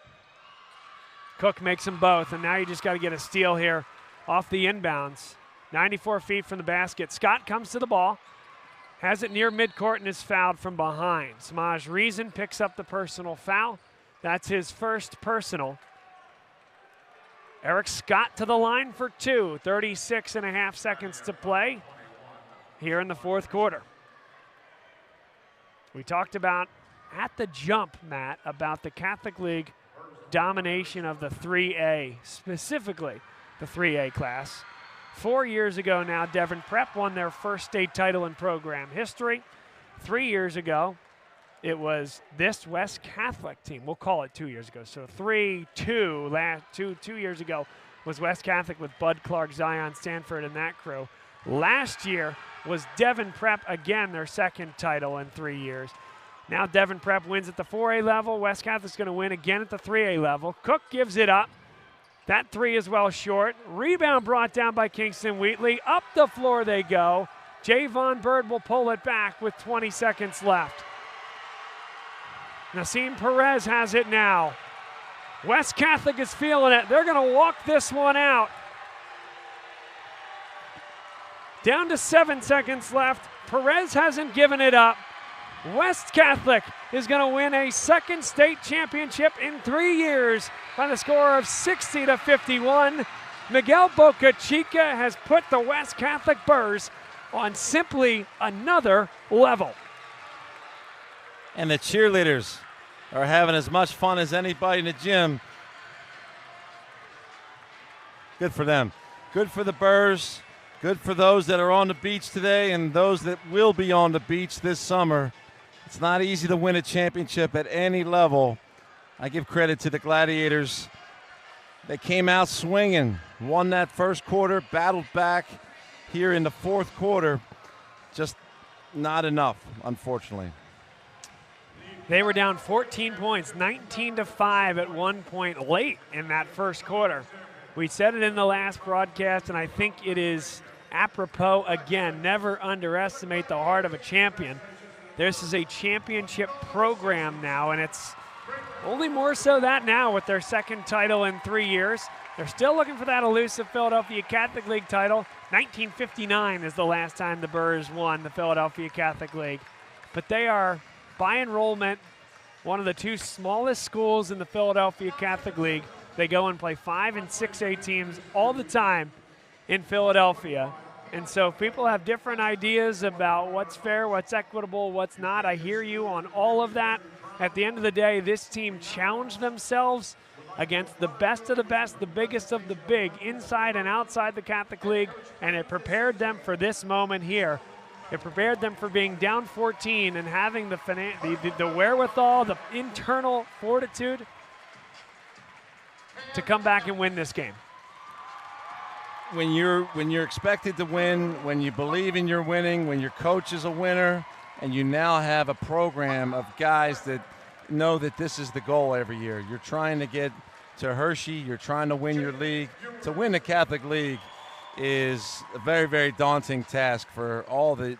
Cook makes them both, and now you just got to get a steal here off the inbounds. 94 feet from the basket. Scott comes to the ball, has it near midcourt, and is fouled from behind. Samaj Reason picks up the personal foul. That's his first personal. Eric Scott to the line for 2. 36.5 seconds to play here in the fourth quarter. We talked about at the jump, Matt, about the Catholic League domination of the 3A, specifically the 3A class. 4 years ago now, Devon Prep won their first state title in program history. 3 years ago, it was this West Catholic team. We'll call it 2 years ago. So 2 years ago was West Catholic with Bud Clark, Zion Stanford, and that crew. Last year was Devon Prep, again, their second title in 3 years. Now Devon Prep wins at the 4A level. West Catholic's going to win again at the 3A level. Cook gives it up. That three is well short. Rebound brought down by Kingston Wheatley. Up the floor they go. Javon Bird will pull it back with 20 seconds left. Nassim Perez has it now. West Catholic is feeling it. They're going to walk this one out. Down to 7 seconds left. Perez hasn't given it up. West Catholic is going to win a second state championship in 3 years by the score of 60-51. Miguel Bocachica has put the West Catholic Burrs on simply another level. And the cheerleaders are having as much fun as anybody in the gym. Good for them. Good for the Burrs. Good for those that are on the beach today and those that will be on the beach this summer. It's not easy to win a championship at any level. I give credit to the Gladiators. They came out swinging, won that first quarter, battled back here in the fourth quarter. Just not enough, unfortunately. They were down 14 points, 19-5 at one point late in that first quarter. We said it in the last broadcast, and I think it is apropos again. Never underestimate the heart of a champion. This is a championship program now, and it's only more so that now with their second title in 3 years. They're still looking for that elusive Philadelphia Catholic League title. 1959 is the last time the Burrs won the Philadelphia Catholic League. But they are, by enrollment, one of the 2 smallest schools in the Philadelphia Catholic League. They go and play 5 and 6A teams all the time in Philadelphia. And so people have different ideas about what's fair, what's equitable, what's not. I hear you on all of that. At the end of the day, this team challenged themselves against the best of the best, the biggest of the big, inside and outside the Catholic League, and it prepared them for this moment here. It prepared them for being down 14 and having the wherewithal, the internal fortitude to come back and win this game. when you're expected to win, when you believe in your winning, when your coach is a winner, and you now have a program of guys that know that this is the goal every year. You're trying to get to Hershey. You're trying to win your league. To win the Catholic League is a very, very daunting task for all the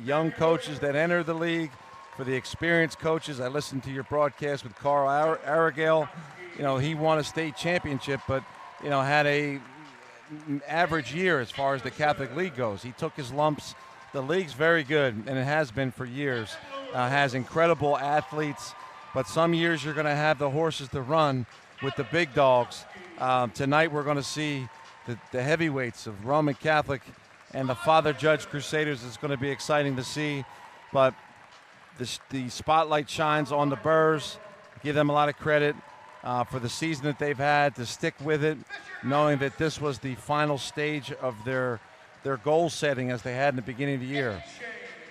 young coaches that enter the league, for the experienced coaches. I listened to your broadcast with Carl Aragale. You know, he won a state championship, but, you know, had a average year as far as the Catholic League goes. He took his lumps. The league's very good, and it has been for years. Has incredible athletes, but some years you're going to have the horses to run with the big dogs. Tonight we're going to see the heavyweights of Roman Catholic and the Father Judge Crusaders. It's going to be exciting to see, but the spotlight shines on the Burrs. Give them a lot of credit for the season that they've had, to stick with it, knowing that this was the final stage of their goal setting as they had in the beginning of the year.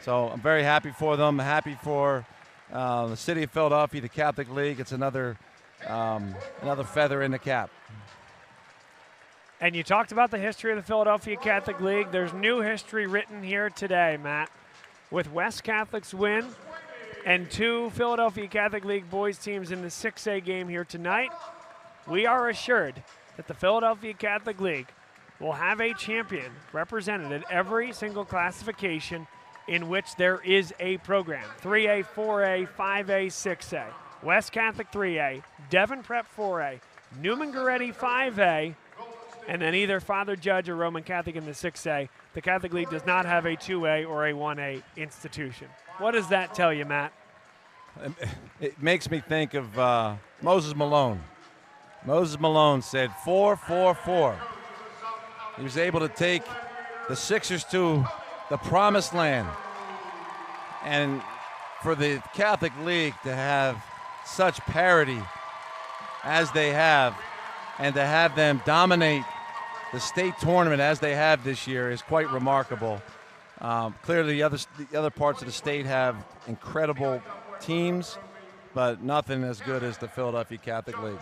So I'm very happy for them, happy for the city of Philadelphia, the Catholic League. It's another feather in the cap. And you talked about the history of the Philadelphia Catholic League. There's new history written here today, Matt, with West Catholic's win and 2 Philadelphia Catholic League boys teams in the 6A game here tonight. We are assured that the Philadelphia Catholic League will have a champion represented at every single classification in which there is a program. 3A, 4A, 5A, 6A. West Catholic 3A, Devon Prep 4A, Newman Goretti 5A, and then either Father Judge or Roman Catholic in the 6A. The Catholic League does not have a 2A or a 1A institution. What does that tell you, Matt? It makes me think of Moses Malone. Moses Malone said 4-4-4. He was able to take the Sixers to the promised land. And for the Catholic League to have such parity as they have, and to have them dominate the state tournament as they have this year is quite remarkable. Clearly the other parts of the state have incredible teams, but nothing as good as the Philadelphia Catholic League.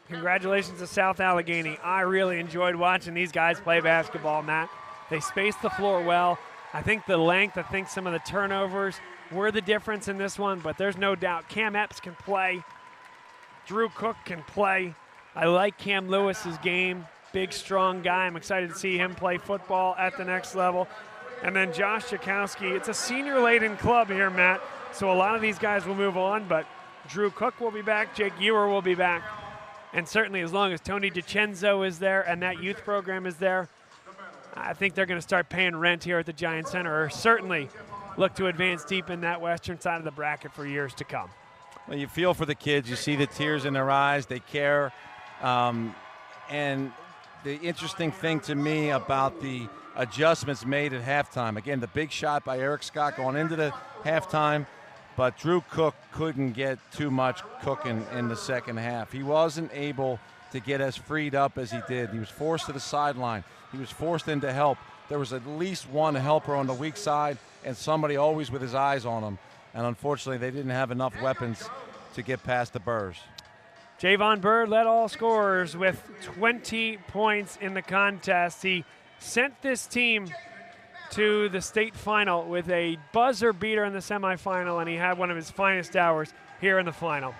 Congratulations to South Allegheny. I really enjoyed watching these guys play basketball, Matt. They spaced the floor well. I think the length, I think some of the turnovers were the difference in this one, but there's no doubt Cam Epps can play. Drew Cook can play. I like Cam Lewis's game. Big, strong guy. I'm excited to see him play football at the next level. And then Josh Jakowski. It's a senior-laden club here, Matt, so a lot of these guys will move on, but Drew Cook will be back. Jake Ewer will be back. And certainly as long as Tony DiCenzo is there and that youth program is there, I think they're going to start paying rent here at the Giant Center, or certainly look to advance deep in that western side of the bracket for years to come. Well, you feel for the kids. You see the tears in their eyes. They care. And the interesting thing to me about the adjustments made at halftime, again, the big shot by Eric Scott going into the halftime, but Drew Cook couldn't get too much cooking in the second half. He wasn't able to get as freed up as he did. He was forced to the sideline. He was forced into help. There was at least one helper on the weak side and somebody always with his eyes on him. And unfortunately, they didn't have enough weapons to get past the Burrs. Javon Bird led all scorers with 20 points in the contest. He sent this team to the state final with a buzzer beater in the semifinal, and he had one of his finest hours here in the final.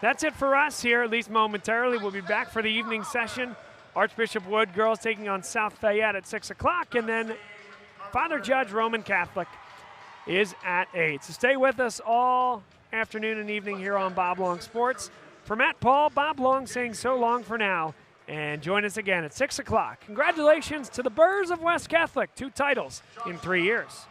That's it for us here, at least momentarily. We'll be back for the evening session. Archbishop Wood girls taking on South Fayette at 6 o'clock, and then Father Judge Roman Catholic is at 8. So stay with us all afternoon and evening here on Bob Long Sports. For Matt Paul, Bob Long saying so long for now, and join us again at 6 o'clock. Congratulations to the Burrs of West Catholic, 2 titles in 3 years.